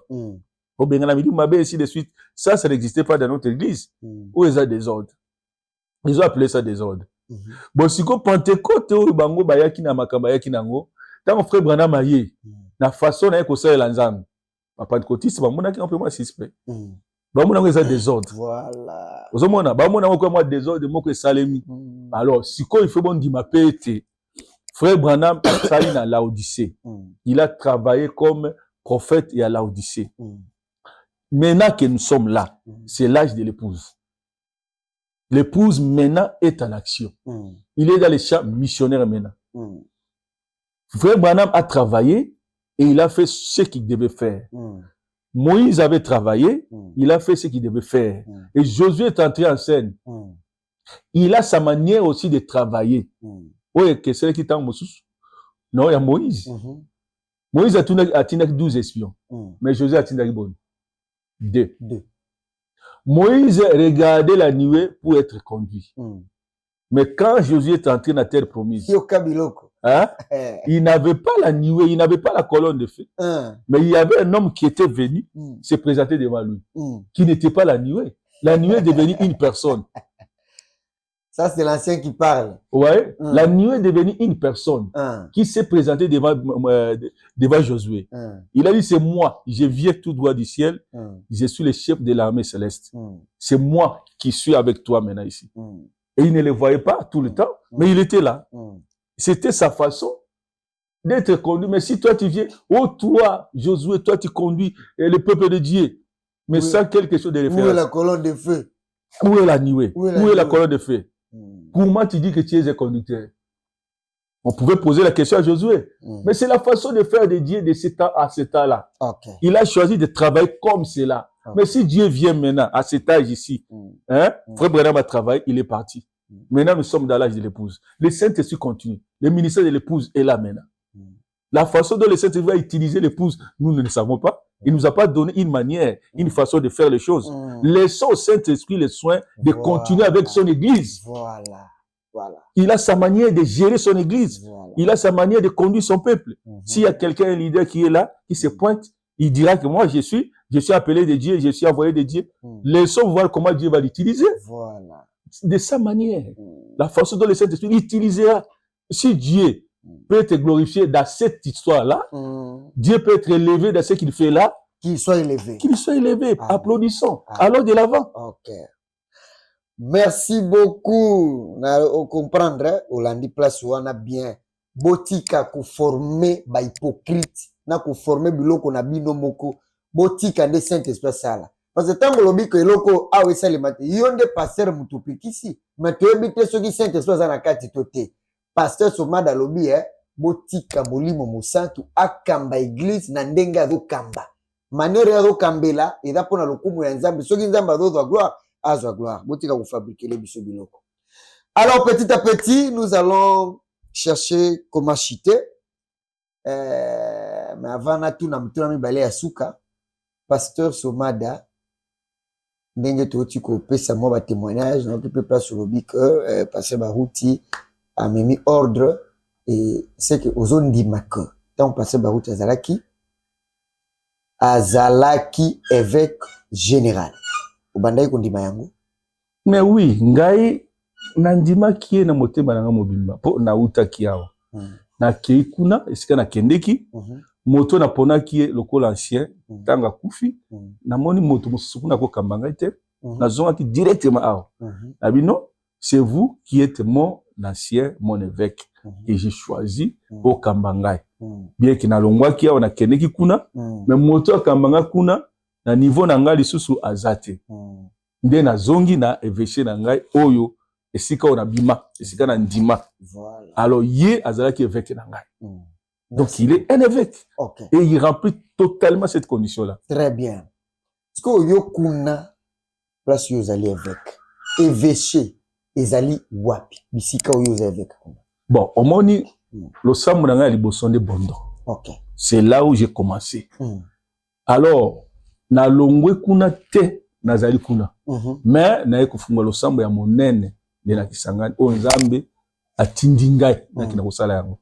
au benga na midi mabe ainsi de suite ça n'existait pas dans notre église où ils ont désordre ils ont appelé ça désordre bon siko Pentecôte o bango bayaki na makamba yaki nango tango frère Branham aye na façon na kosalela Nzambe ba pentecôtiste ba monaki un peu moins suspect ba monaki ça désordre voilà ozomona ba monaki ko moi désordre moko esalemi alors siko il faut bon di mapete frère Branham sali na Laodicée il a travaillé comme prophète et à Laodicée maintenant que nous sommes là c'est l'âge de l'épouse. L'épouse maintenant est en action. Il est dans les champs missionnaires maintenant. Frère Branham a travaillé et il a fait ce qu'il devait faire. Moïse avait travaillé, il a fait ce qu'il devait faire. Et Josué est entré en scène. Il a sa manière aussi de travailler. Oui, que c'est qui t'a Moussous? Non, il y a Moïse. Moïse a tenu 12 espions. Mais Josué a tenu 2. Moïse regardait la nuée pour être conduit. Mais quand Josué est entré dans la terre promise, hein, il n'avait pas la nuée, il n'avait pas la colonne de feu. Mais il y avait un homme qui était venu se présenter devant lui, qui n'était pas la nuée. La nuée est devenue une personne. Ça, c'est l'ancien qui parle. Ouais, la nuée est devenue une personne qui s'est présentée devant Josué. Il a dit, c'est moi, je viens tout droit du ciel, je suis le chef de l'armée céleste. C'est moi qui suis avec toi maintenant ici. Et il ne le voyait pas tout le temps, mais il était là. C'était sa façon d'être conduit. Mais si toi tu viens, oh toi, Josué, toi tu conduis le peuple de Dieu, mais sans quelque chose de référence. Où est la colonne de feu? Où est la nuée? Où est la colonne de feu? Comment tu dis que tu es un conducteur? On pouvait poser la question à Josué. Mais c'est la façon de faire de Dieu de cet temps à cet temps-là. Il a choisi de travailler comme cela. Mais si Dieu vient maintenant à cet âge ici, hein, Frère Branham a travaillé, il est parti. Maintenant, nous sommes dans l'âge de l'épouse. Le Saint-Esprit continue. Le ministère de l'épouse est là maintenant. La façon dont le Saint-Esprit va utiliser l'épouse, nous ne le savons pas. Il ne nous a pas donné une manière, une façon de faire les choses. Laissons au Saint-Esprit le soin de continuer avec son église. Voilà. Il a sa manière de gérer son église. Il a sa manière de conduire son peuple. S'il y a quelqu'un, un leader qui est là, qui se pointe, il dira que moi, je suis appelé de Dieu, je suis envoyé de Dieu. Laissons voir comment Dieu va l'utiliser. Voilà. De sa manière. La façon dont le Saint-Esprit utilisera. Si Dieu peut être glorifié dans cette histoire-là, Dieu peut être élevé dans ce qu'il fait là. Qu'il soit élevé. Qu'il soit élevé. Applaudissons. Allons de l'avant. Ok. Merci beaucoup. On comprendre, Olandi place où on a bien. Botika ko former ba hypocrite, na ko former biloko na bino moko. Botika de Saint-Esprit sala. Parce que tant que l'obi que loko awe sale mate, yonde pasteur mutupikisi, mais tu ebite soki Saint-Esprit sala kati tote. Pasteur Somada lobi botika molimo mosantu akamba église na ndenge azo kamba. Manière azo kambela eza pona lokumu ya Nzambe. Soki Nzambe azo gloire, azo gloire. Botika ko fabriquer les biso biloko. Alors petit à petit, nous allons chercher comment chiter. Mais avant na tout na mutuna mibale ya suka, pasteur Somada ndenge toti ko pesa mo ba témoignage na peu place sur le bic passer ba route a mis ordre et c'est que aux zones dimaka tant passer ba route azalaki évêque général obandai ko ndima yango. Mais oui, ngai nandima ki na motema na mobimba po na utaki yawo na keikuna esika na kendeki moto na pona ki lokola ancien tanga kufi na moni moto mosusu na ko kambanga te na zonga ki directement awo na bino c'est vous qui êtes mon ancien mon évêque et j'ai choisi au kambanga bien que na longwa ki awo na kendeki kuna mais moto kambanga kuna na niveau na ngali susu azate nde na zongi na évêché na ngai oyo esika on abima esika na ndima. Voilà. Alors ye azalaki évêque na ngai. Donc il est un évêque. OK. Et il remplit totalement cette condition là. Très bien. Est-ce que yo kuna place yo zali évêque évêché ezali wapi bisika yo évêque? Bon, omoni le sambu na ngai liboso nde bondo. OK. C'est là où j'ai commencé. Alors na longwe kuna te nazali kuna. Mais na ekufungwa lo sambu ya monene de na Kisangani o Nzambe atindi ngai na kina kosala yango.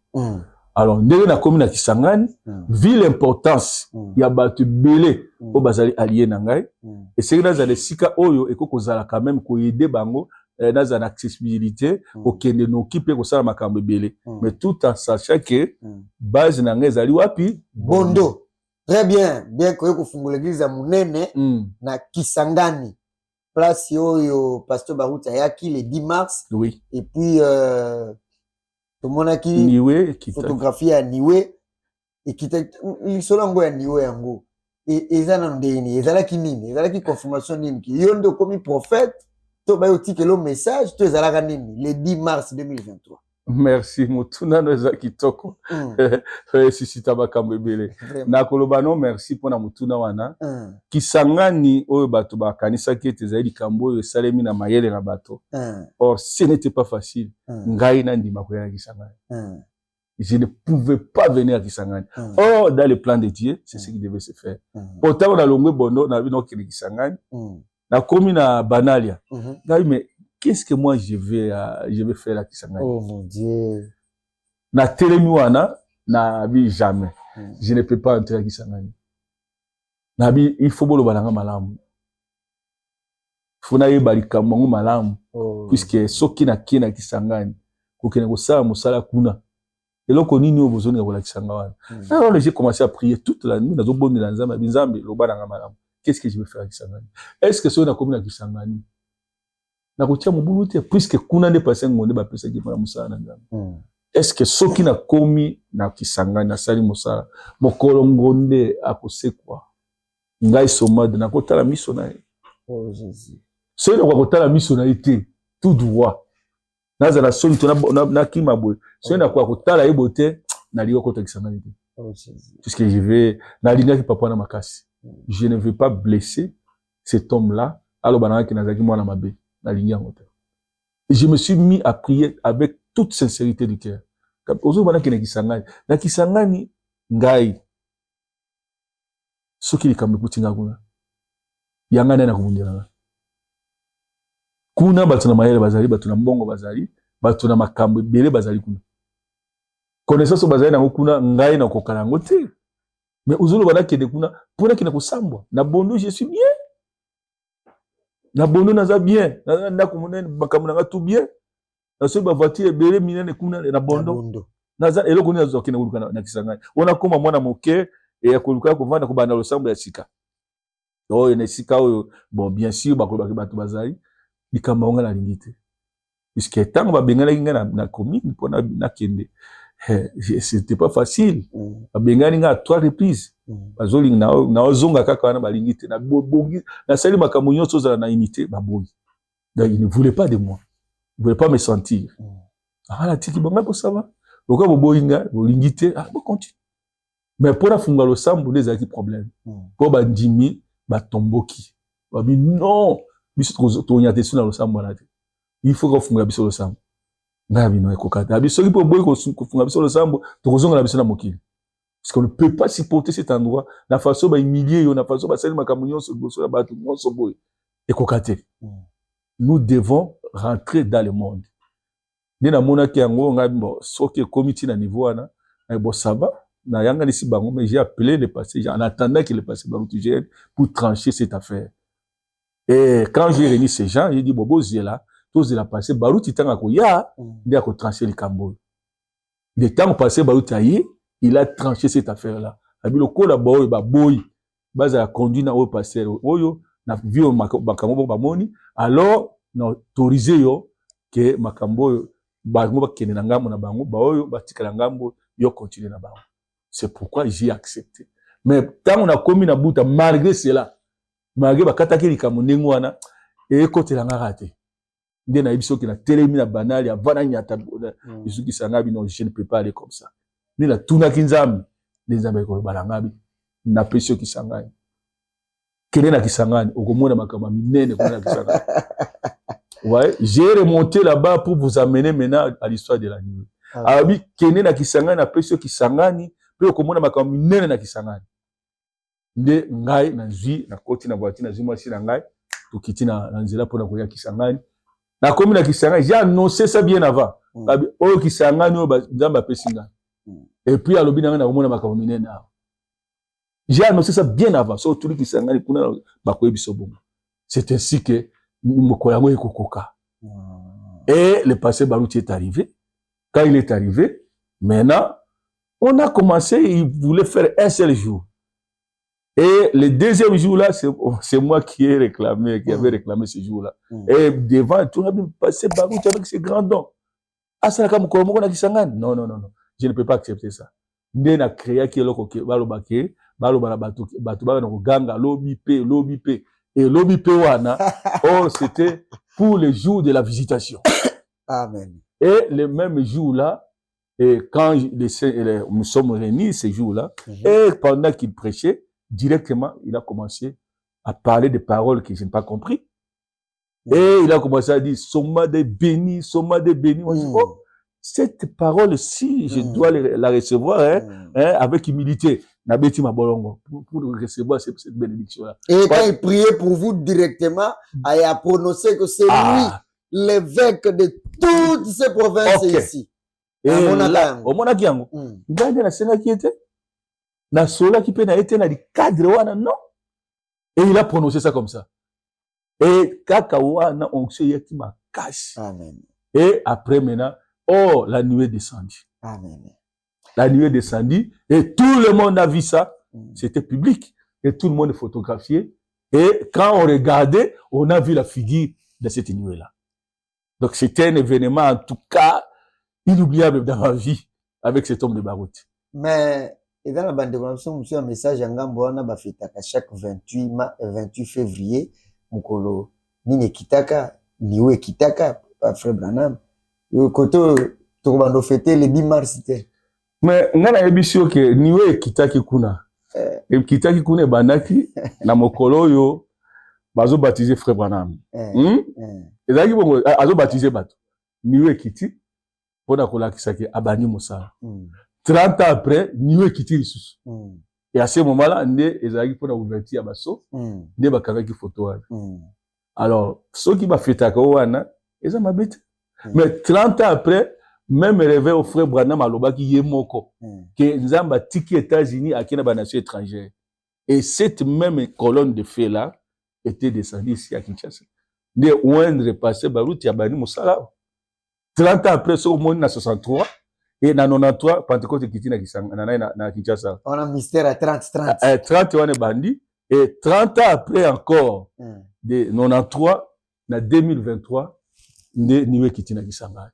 Alors ndenge na komi na Kisangani vu l'importance ya batu belé o bazali allié na ngai et c'est que dans les sika oyo ekoko zala quand même ko aider bango dans une accessibilité auquel nous occuper ko sala makambo belé mais tout en sachant que base na ngai zali wapi bondo. Très bien, bien que vous fungule l'église à Munene na Kisangani. Place yo pasteur Baruta yaki le 10 mars. Oui. Et puis tout le monde a qui Niwe photographie à Niwe et qui il solongo ya Niwe yango. Et ezana ndeni, ezala ki nini, ezala ki confirmation nini ki yondo comme prophète to ba yoti ke lo message to ezala nini le 10 mars 2023. Merci mutuna noza kitoko sisita bakambo ebele na koloba no merci pona mutuna wana Kisangani oyo bato bakanisa ki ete ezali likambo oyo esalemi na mayele na bato or ce n'était pas facile ngai na ndima koya Kisangani je ne pouvais pas venir à Kisangani or dans le plan de Dieu c'est ce qui devait se faire pourtant na longwe bondo na bino ki Kisangani na komi na Banalia ngai mais qu'est-ce que moi je vais faire à Kisangani? Oh mon Dieu. Na telemi wana na bi jamais. Je ne peux pas entrer à Kisangani. Na bi il faut bolo balanga malamu. Funa yeba likambo malamu puisque soki na kina Kisangani kokena ko sala musala kuna. Eloko nini o bozoni ya kola Kisangani wana. Alors j'ai commencé à prier toute la nuit nazo bondi na Nzambe binzambe lo balanga malamu. Qu'est-ce que je vais faire à Kisangani? Est-ce que so na komi na Kisangani? Na kotia mobulu te puisque kuna nde passé ngonde ba pesa ki para musala na Nzambe. Est-ce que soki na komi na Kisangani na sali musala mokolo ngonde akosekwa ngai somade na kotala miso na ye. Oh Jésus. So na kotala miso na ite tout droit. Naza na soni to na kima boy. So na kotala ebote na liyo kota Kisangani te. Oh Jésus. Puisque je vais na linga ki papa na makasi. Je ne veux pas blesser cet homme-là alors banana ki nazaki mwana mabe. Je me suis mis à prier avec toute sincérité du cœur. Na Kisangani ngai soki likambo kutinga kuna yanga na kumundira kuna batu na mayele bazali batu na mbongo bazali batu na makambo bele bazali kuna connaissance bazali na kuna ngai na kokala ngote mais uzulu banaki de kuna pona kina kusambwa na bondo je suis bien. Na bondo naza bien na kumunene bakamunanga tout bien na so ba voiture bele minene kuna na bondo naza eloko ni nazo kina kuluka na Kisangani ona koma mwana moke e ya kuluka ko vanda ko bana losambo ya sika oyo na sika oyo bon bien sûr bakoba ke bato bazali likamba onga na lingite puisque tango ba bengana kinga na commune pona na kende c'était pas facile ba bengana nga 3 reprises bazoli na ozonga kaka wana balingite na bongi na sali makambo nyonso za na unité baboyi donc il ne voulait pas de moi il voulait pas me sentir la tiki banga ko ça va loka boboyinga bolingite bo continue mais pour la funga lo sambu les aki problème pour bandimi batomboki babi non biso to nyate suna lo sambu na te il faut ko funga biso lo sambu na bino ekokata biso ki po boy ko funga biso lo sambu to kozonga na biso na mokili. Parce qu'on ne peut pas supporter cet endroit. La façon ba humilier, la façon ba sali makamunyo so boso la batu so boy. Et kokate. Nous devons rentrer dans le monde. Nina mona ki yango nga bo soki comité na niveau ana, bo ça va. Na yanga lisi bango mais j'ai appelé les passagers en attendant que les passagers pour trancher cette affaire. Et quand j'ai réuni ces gens, j'ai dit bobo zela, tous de la passer baruti tanga ko ya, ndia ko trancher les kambo. Le temps passé baruti ayi il a tranché cette affaire-là. Abilo kola boy ba boy baza la conduit na au passer oyo na vio makambo ba moni alors na autoriser yo que makambo ba ngo ba kene na ngambo na bango ba oyo ba tikala ngambo yo continuer na bango. C'est pourquoi j'ai accepté. Mais tant on a commis na buta malgré cela malgré ba kataki likambo ndengwana et côté la raté nde na biso ki na telemi na banali avana nyata isuki sangabi non je ne peux pas aller comme ça ni la tuna kinzambe nzambe ko balangabi na pesio ki sangani kene na kisangani okomona makama minene kona kisangani ouais j'ai remonté là-bas pour vous amener maintenant à l'histoire de la nuit abi kene na kisangani na pesio ki sangani pe okomona makama minene na kisangani nde ngai na zwi na koti na voiture na zwi mwasi na ngai tukiti na nzela pona koya kisangani na komi na kisangani j'ai annoncé ça bien avant abi o kisangani o nzamba pesinga et puis alobi na na komona makama minene na j'ai annoncé ça bien avant so tout kisangani kuna bakoye biso bongo c'est ainsi que mokoyango ekokoka et le passé Baruti est arrivé quand il est arrivé maintenant on a commencé il voulait faire un seul jour. Et le deuxième jour-là, c'est moi qui ai réclamé, qui avait réclamé ce jour-là. Et devant, tout le monde a passé Baruti avec ses grands dons. Ah, ça, comme on a dit ça, non, non, non, non. Je ne peux pas accepter ça. Nous avons créé qui est là, balobake, balobatu, ganga, lobipé. Et lobipé wana, oh, c'était pour le jour de la visitation. Amen. Et le même jour-là, et quand nous sommes réunis ce jour-là, et pendant qu'il prêchait, directement, il a commencé à parler des paroles que je n'ai pas compris. Et il a commencé à dire, Soma de béni. Moi, je dis, oh, cette parole-ci, je dois la recevoir avec humilité. Nabeti Mabolongo, pour recevoir cette bénédiction-là. Et quand il priait pour vous directement, il a prononcé que c'est lui, l'évêque de toutes ces provinces ici. Et là, au Monakiango, il a dit la Sénat qui était. Na sola qui peut na été na di cadre wana non et il a prononcé ça comme ça et kaka wana on sait yaki ma cache. Amen. Et après maintenant oh la nuée descendit. Amen. La nuée descendit et tout le monde a vu ça. C'était public et tout le monde photographié et quand on regardait on a vu la figure de cette nuée là. Donc c'était un événement en tout cas inoubliable dans ma vie avec cet homme de Baruti. Mais et dans la bande de connexion, monsieur, un message en Gamboana, bafetaka chaque 28 février, mukolo, nine kitaka, niwe kitaka, frère Branham. Côté, tout le monde fêté le 10 mars, c'était. Mais, ngana ebisio ke, niwe kitaki kuna. Kitaki kuna banaki, na mokolo yo, bazo baptisé frère Branham. Ezaki bongo, azo baptisé bato. Niwe kiti, pona kola kisaki, abani mosala. 30 ans après, Niwe quitté Isusu. Et à ce moment-là, né, Ezaki pour la ouverture à Basso, né bakanga qui photo. Alors, ceux qui m'a fait ta kawana, ils m'a bête. Mais 30 ans après, même rêvé au frère Branham Aloba qui y est moko, que Nzamba tiki États-Unis à qui n'a nation étrangère. Et cette même colonne de feu là était descendue ici à Kinshasa. Né ouendre passé Baruti Abani Moussala. 30 ans après, ce au monde na 63. Et dans 93, Pentecôte qui na Kinshasa. On a mystère à 30. 30 on est bandit. Et 30 ans après encore, de 93, na 2023, Niwe Kiti na Kisanga.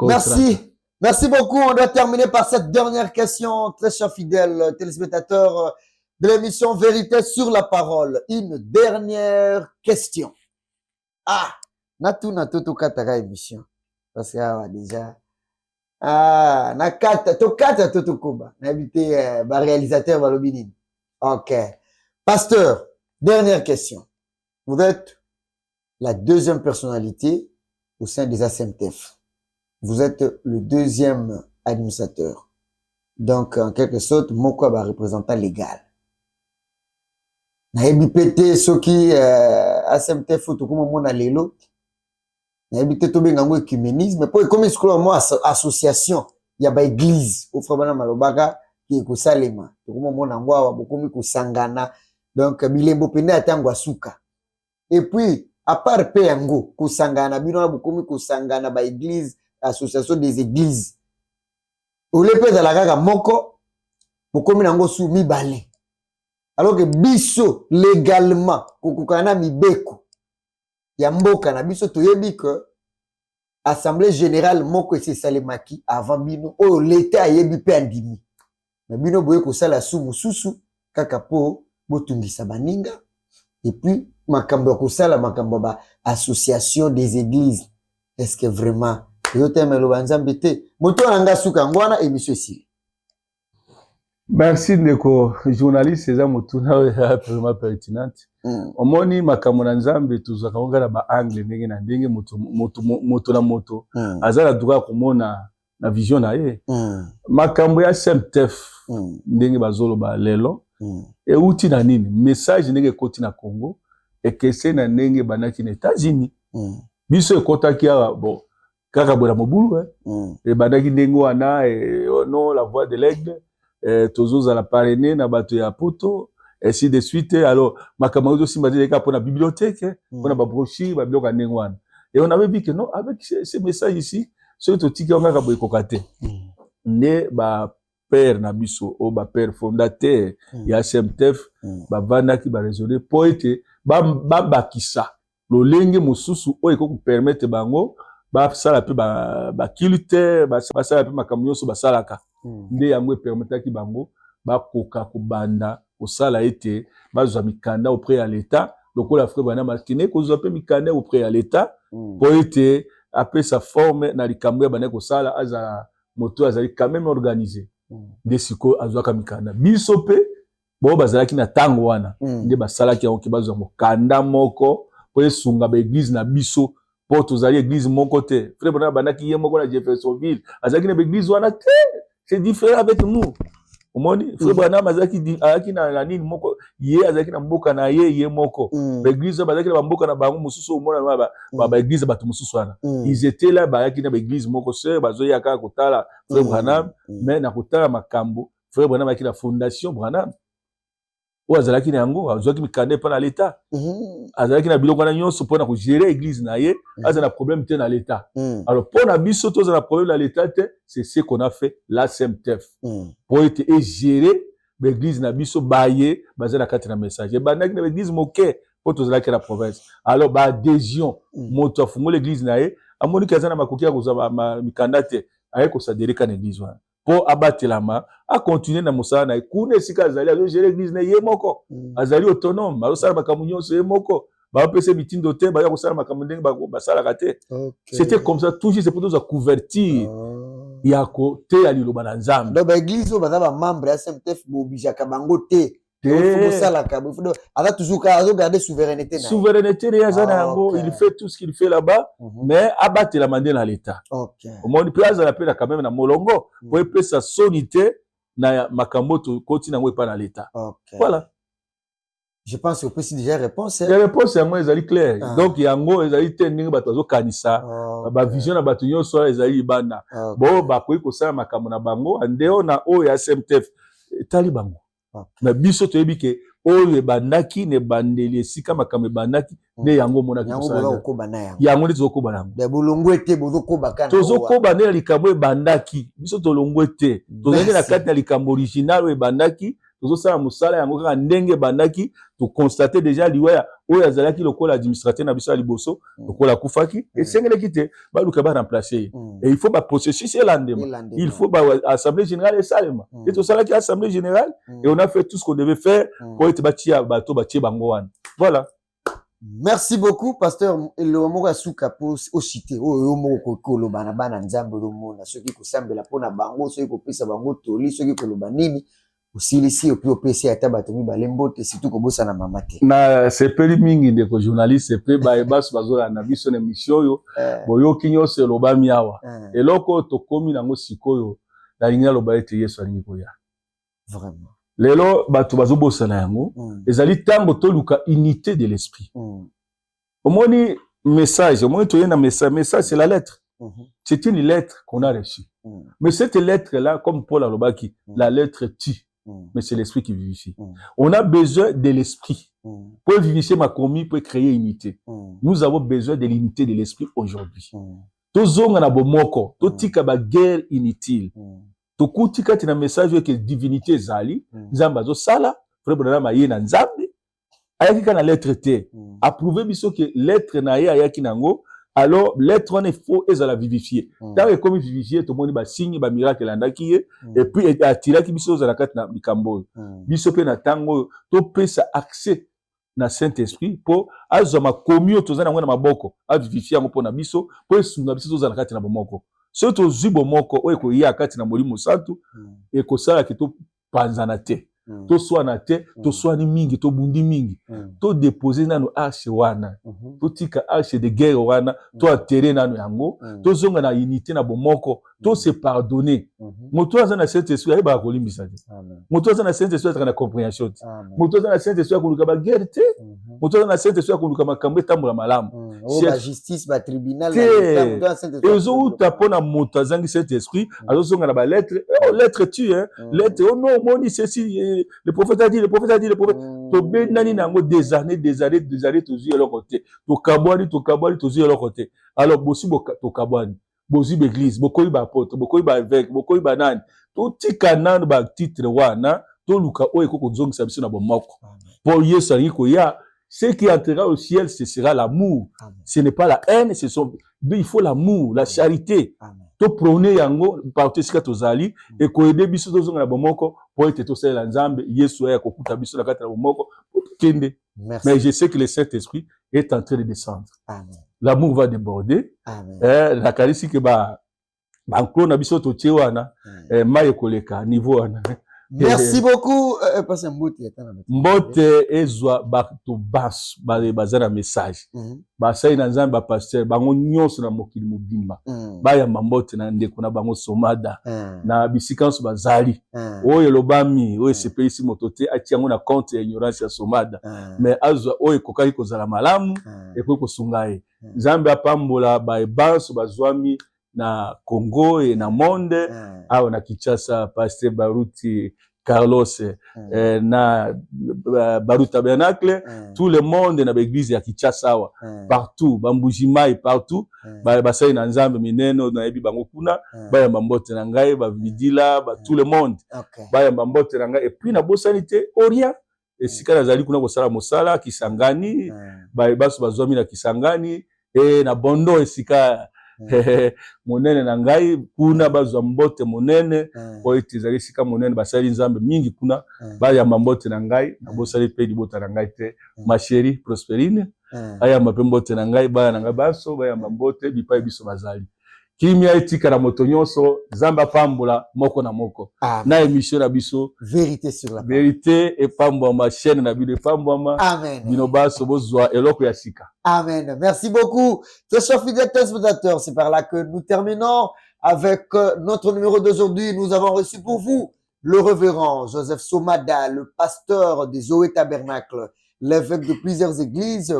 Merci. 30. Merci beaucoup. On doit terminer par cette dernière question, très chers fidèles téléspectateurs de l'émission Vérité sur la parole. Une dernière question. Ah, natu kataka émission. Parce que déjà. Ah, na kata to kuba. Na habité ba réalisateur balobini. OK. Pasteur, dernière question. Vous êtes la deuxième personnalité au sein des ASMTF. Vous êtes le deuxième administrateur. Donc en quelque sorte moko ba représentant légal. Na ebipete soki ASMTF to kuma mona lelo. Na habité to bengango écuménisme pour comme exclure moi association ya ba église au frabana malobaka qui ko salema to kuma mona ngwa bokomi ko sangana donc bilembo pene atango asuka et puis à part pe yango ko sangana bino bokomi ko sangana ba église association des églises ou le pesa la kaka moko bokomi nango sou mibale alors que biso légalement kokukana mibeko ya mboka na biso toyebi que assemblée générale moko ese salemaki avant bino o l'état ayebi pe andimi na bino boye ko sala su mususu kaka po botungisa baninga Et puis, makambo kusala makambo ba association des églises. Est-ce que vraiment yo teme lo banzambe te moto anga suka ngwana émission ici. Merci ndeko journaliste eza motuna vraiment pertinente. Omoni makambo na nzambe tuzaka ngala ba angle ndenge na ndenge moto na moto azala droit komona na vision na ye. Makambo ya SMTF ndenge bazolo ba lelo e uti na nini message ndenge koti na Congo e kese na ndenge banaki na États-Unis. Biso ekotaki ya bon kaka bona mobulu e banaki ndenge wana e non la voix de l'aigle tozoza la parrainer na bato ya poto ainsi de suite. Alors makambo zo simba zeka pour la bibliothèque pour la brochure ba biloko ndenge wana et on avait vu que non avec ce message ici ce to tika ngaka boy kokate ne ba père na biso o ba père fondateur ya SMTF ba vandaki ba raisonner poète ba bakisa lolenge mosusu o eko permettre bango ba sala pe ba culte ba sala pe makambo nyonso ba salaka nde yango permetaki bango ba koka kubanda osala ete bazwa mikanda auprès ya l'état lokola frère bana makine kozwa pe mikanda auprès ya l'état poète après sa forme na likambo ya bana kosala aza moto azali quand même organisé de siko azwaka mikanda biso pe bo bazalaki na tango wana nde basalaki yango ke bazwa mokanda moko po esunga ba église na biso po tozali église moko te frère bana banaki ye moko na Jeffersonville azalaki na église wana te c'est différent avec nous omoni frère bana mazaki alaki na nini moko ye azalaki na mboka na ye moko ba église bazalaki na mboka na bango mususu omona ba église bato mususu wana ils étaient là bayaki na ba église moko sœur bazoya kaka kotala frère Branham mais na kotala makambo frère Branham aki na fondation Branham o azalaki na yango azwaki mikande pa na l'état azalaki na biloko na nyonso pona ko gérer église na ye azana problème te na l'état. Alors pona biso toza na problème na l'état te c'est ce qu'on a fait la SMTF pour être gérer l'église na biso baye bazana kati na message bandaki na église moke po tozalaki na province. Alors ba adhésion moto afungo l'église na ye amoni kazana makoki ya kozwa mikanda te aye ko s'adhérer ka na église wana pour abatelama a continuer na musala na kuna sika azali azo gérer l'église na ye moko azali autonome azo sala makambo nyonso ye moko ba pese mitindo te ba ya ko sala makambo ndenge ba sala kate. C'était comme ça toujours c'est pour nous convertir ya ko te ya liloba na nzambe donc ba église o ba membre ya SMTF bo bijaka bango te faut sala ka faut ala toujours garder souveraineté na souveraineté ya zana yango il fait tout ce qu'il fait là-bas mais abattre la mandé dans l'état. Au monde place la paix quand même na molongo pour epé sa sonité na makambo to continue ngo pas dans l'état. Voilà. Je pense que c'est déjà réponse. La réponse est moi ezali clair. Donc yango ezali tending bato zo kanisa ba vision na bato nyonso ezali bana bo ba koyi ko sala makambo na bango andeo na o ya SMTF tali bango. Mais biso to yebike oyo bandaki ne bandeli esika makambo bandaki ne yango monaki yango ne zoko banango de bolongwete bozoko bakana tozoko banela likambo bandaki biso to longwete tozenge na kati na likambo original we bandaki tozo sala musala yango kaka ndenge bandaki to constater déjà liwaya oyo azalaki lokola administrateur na biso ya liboso lokola kufaki esengele kite ba luka ba remplacer et il faut ba processus elandema il faut ba assemblée générale esalema et to sala ki assemblée générale et on a fait tout ce qu'on devait faire pour être batia bato batie bango wana. Voilà. Merci beaucoup pasteur Elomoko Suka pour au cité o moko koloba na bana nzambe lo mona soki ko sambela pona bango soki ko pesa bango toli soki ko loba nini usilisi opi opesi ata bato mibalembo te surtout kobosa na mama te na sepeli mingi ndeko journaliste pe ba ebaso bazola na biso na mission yo boyoki nyonso eloba miawa eloko tokomi nango sikoyo na linga loba ete Yesu alingi koya vraiment lelo bato bazobosa na yango ezali tango toluka unité de l'esprit omoni message omoni toye na message c'est la lettre c'est une lettre qu'on a reçue mais cette lettre là comme Paul alobaki la lettre tue mais c'est l'esprit qui vivifie. On a besoin de l'esprit pour vivifier ma commis, pour créer unité. Nous avons besoin de l'unité de l'esprit aujourd'hui. Tozonga na bomoko, totika ba guerre inutile. Tokutika tina message que divinité zali, nzamba zo sala, frère Branham aye na nzambe, ayaki kana lettre T. Approuver biso que lettre na ye ayaki nango. Alors, l'être on est faux et ça la vivifier. Tant que comme vivifier, tout le monde ba signe, ba miracle landaki et puis attirer qui biso za la carte na bikambo. Biso pe na tango to pe sa accès na Saint-Esprit po azwa makomi tozana ngwana maboko avivifia ngo pona biso po esunga biso tozana kati na bomoko so tozwi bomoko oyo koya kati na molimo santu ekosala ki to panzana te to swana te to swani mingi to bundi mingi to déposer nano arche wana to tika arche de guerre wana to enterrer nano yango to zonga na unité na bomoko to se pardonner moto azana Saint-Esprit ayeba kolimbisa te moto azana Saint-Esprit ataka na compréhension te moto azana Saint-Esprit akoluka ba guerre te moto azana Saint-Esprit akoluka makambo etambola malamu ba justice ba tribunal ezo utapona moto azangi Saint-Esprit azozonga na ba lettre lettre tu hein lettre oh non moni ceci le prophète a dit le prophète to benani nango des années tozu yelo côté to kabwani tozu yelo côté alors bosi to kabwani bozi l'église bokoyi ba apôtre bokoyi ba évêque bokoyi ba nani to tika nanu ba titre wana to luka oyo ko konzongisa biso na bomoko pour Yesu alingi koya ce qui entrera au ciel ce sera l'amour ce n'est pas la haine il faut l'amour la charité to prôner yango partout esika tozali et koyede biso tozonga na bomoko po ete tosalela nzambe Yesu aya kokuta biso na kati na bomoko kende. Mais je sais que le Saint-Esprit est en train de descendre. L'amour va déborder. La karisi ke ba nklo na biso totie wana maye koleka niveau wana. Merci beaucoup. Mbote ezwa bato bas bazana message. Basai na nzambe ba pasteur bango nyonso na mokili mobimba. Baya mbote na ndeko na bango somada na bisikanso bazali. Oyo lobami oyo sepelisi motote atiango na compte ya ignorance ya somada. Mais azwa oyo kokaki kozala malamu eko kosungaye. Nzambe apambola ba ebanso bazwami na Congo et na monde awa na Kinshasa pasteur Baruti Carlos na Baruti Tabernacle tout le monde na l'église ya Kinshasa awa partout bambujimai partout basai na nzambe mineno na yebi bango kuna baya mbote na ngai ba vidila ba tout le monde baya mbote na ngai et puis na bosanité Orient esika nazali kuna kosala mosala Kisangani ba baso bazwami na Kisangani et na Bondo esika monene na ngai kuna bazwa mbote monene po etizali sika monene basali nzambe mingi kuna baya mbote na ngai na bosali pe libota na ngai te ma chérie Prosperine aya mbote na ngai baya na ngai baso baya mbote bipai biso bazali kimia etika na moto nyonso nzamba pambola moko na moko na émission na biso vérité sur la vérité et pambola ma chaîne na bino pambola bino baso bozwa eloko ya sika. Amen. Merci beaucoup. Très chers fidèles téléspectateurs, c'est par là que nous terminons avec notre numéro d'aujourd'hui. Nous avons reçu pour vous le révérend Joseph Somada, le pasteur des Zoé Tabernacle, l'évêque de plusieurs églises.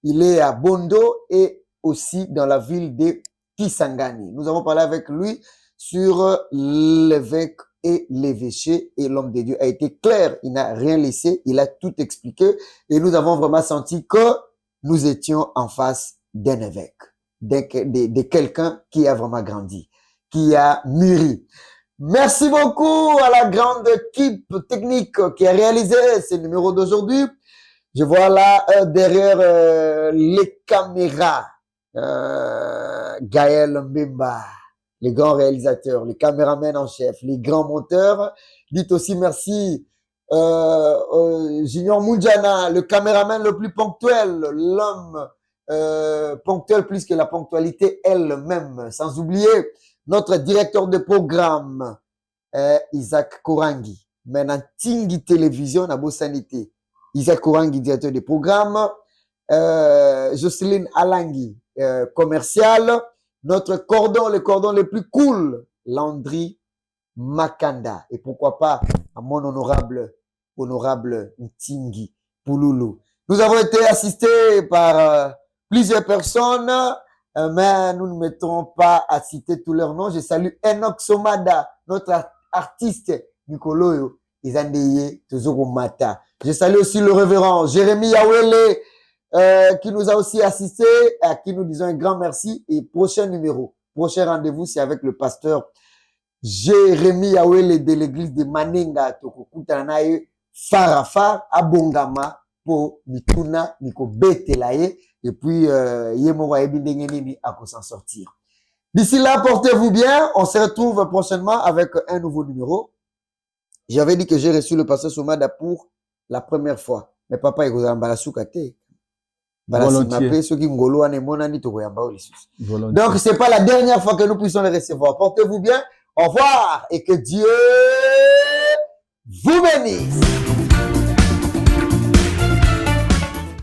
Il est à Bondo et aussi dans la ville de Kisangani. Nous avons parlé avec lui sur l'évêque et l'évêché, et l'homme de Dieu a été clair. Il n'a rien laissé. Il a tout expliqué et nous avons vraiment senti que nous étions en face d'un évêque, de quelqu'un qui a vraiment grandi, qui a mûri. Merci beaucoup à la grande équipe technique qui a réalisé ce numéro d'aujourd'hui. Je vois là derrière les caméras Gaël Mbemba, les grands réalisateurs, les caméramans en chef, les grands monteurs. Dites aussi merci Junior Munjana, le caméraman le plus ponctuel, l'homme ponctuel plus que la ponctualité elle-même. Sans oublier notre directeur de programme, Isaac Korangi. Maintenant, Tingi Télévision à Bossanité. Isaac Korangi, directeur de programme. Jocelyne Alangi, commercial. Notre cordon, le cordon le plus cool, Landry Makanda. Et pourquoi pas à mon honorable Ntingi Pouloulou. Nous avons été assistés par plusieurs personnes, mais nous ne mettrons pas à citer tous leurs noms. Je salue Enoch Somada, notre artiste Nicoloyo Izandeye Tozoromata. Je salue aussi le révérend Jérémy Yawele, qui nous a aussi assistés, à qui nous disons un grand merci. Et prochain numéro, prochain rendez-vous, c'est avec le pasteur Jérémy Yawele de l'église de Manenga, Tokokutanaye, Farafar, Abongama, pour Mituna, Miko Betelaye, et puis, Yemowa Ebindengenini à s'en sortir. D'ici là, portez-vous bien. On se retrouve prochainement avec un nouveau numéro. J'avais dit que j'ai reçu le pasteur Somada pour la première fois. Mais papa, il y a un soukate. Volontiers. Donc, c'est pas la dernière fois que nous puissions les recevoir. Portez-vous bien. Au revoir et que Dieu vous bénisse.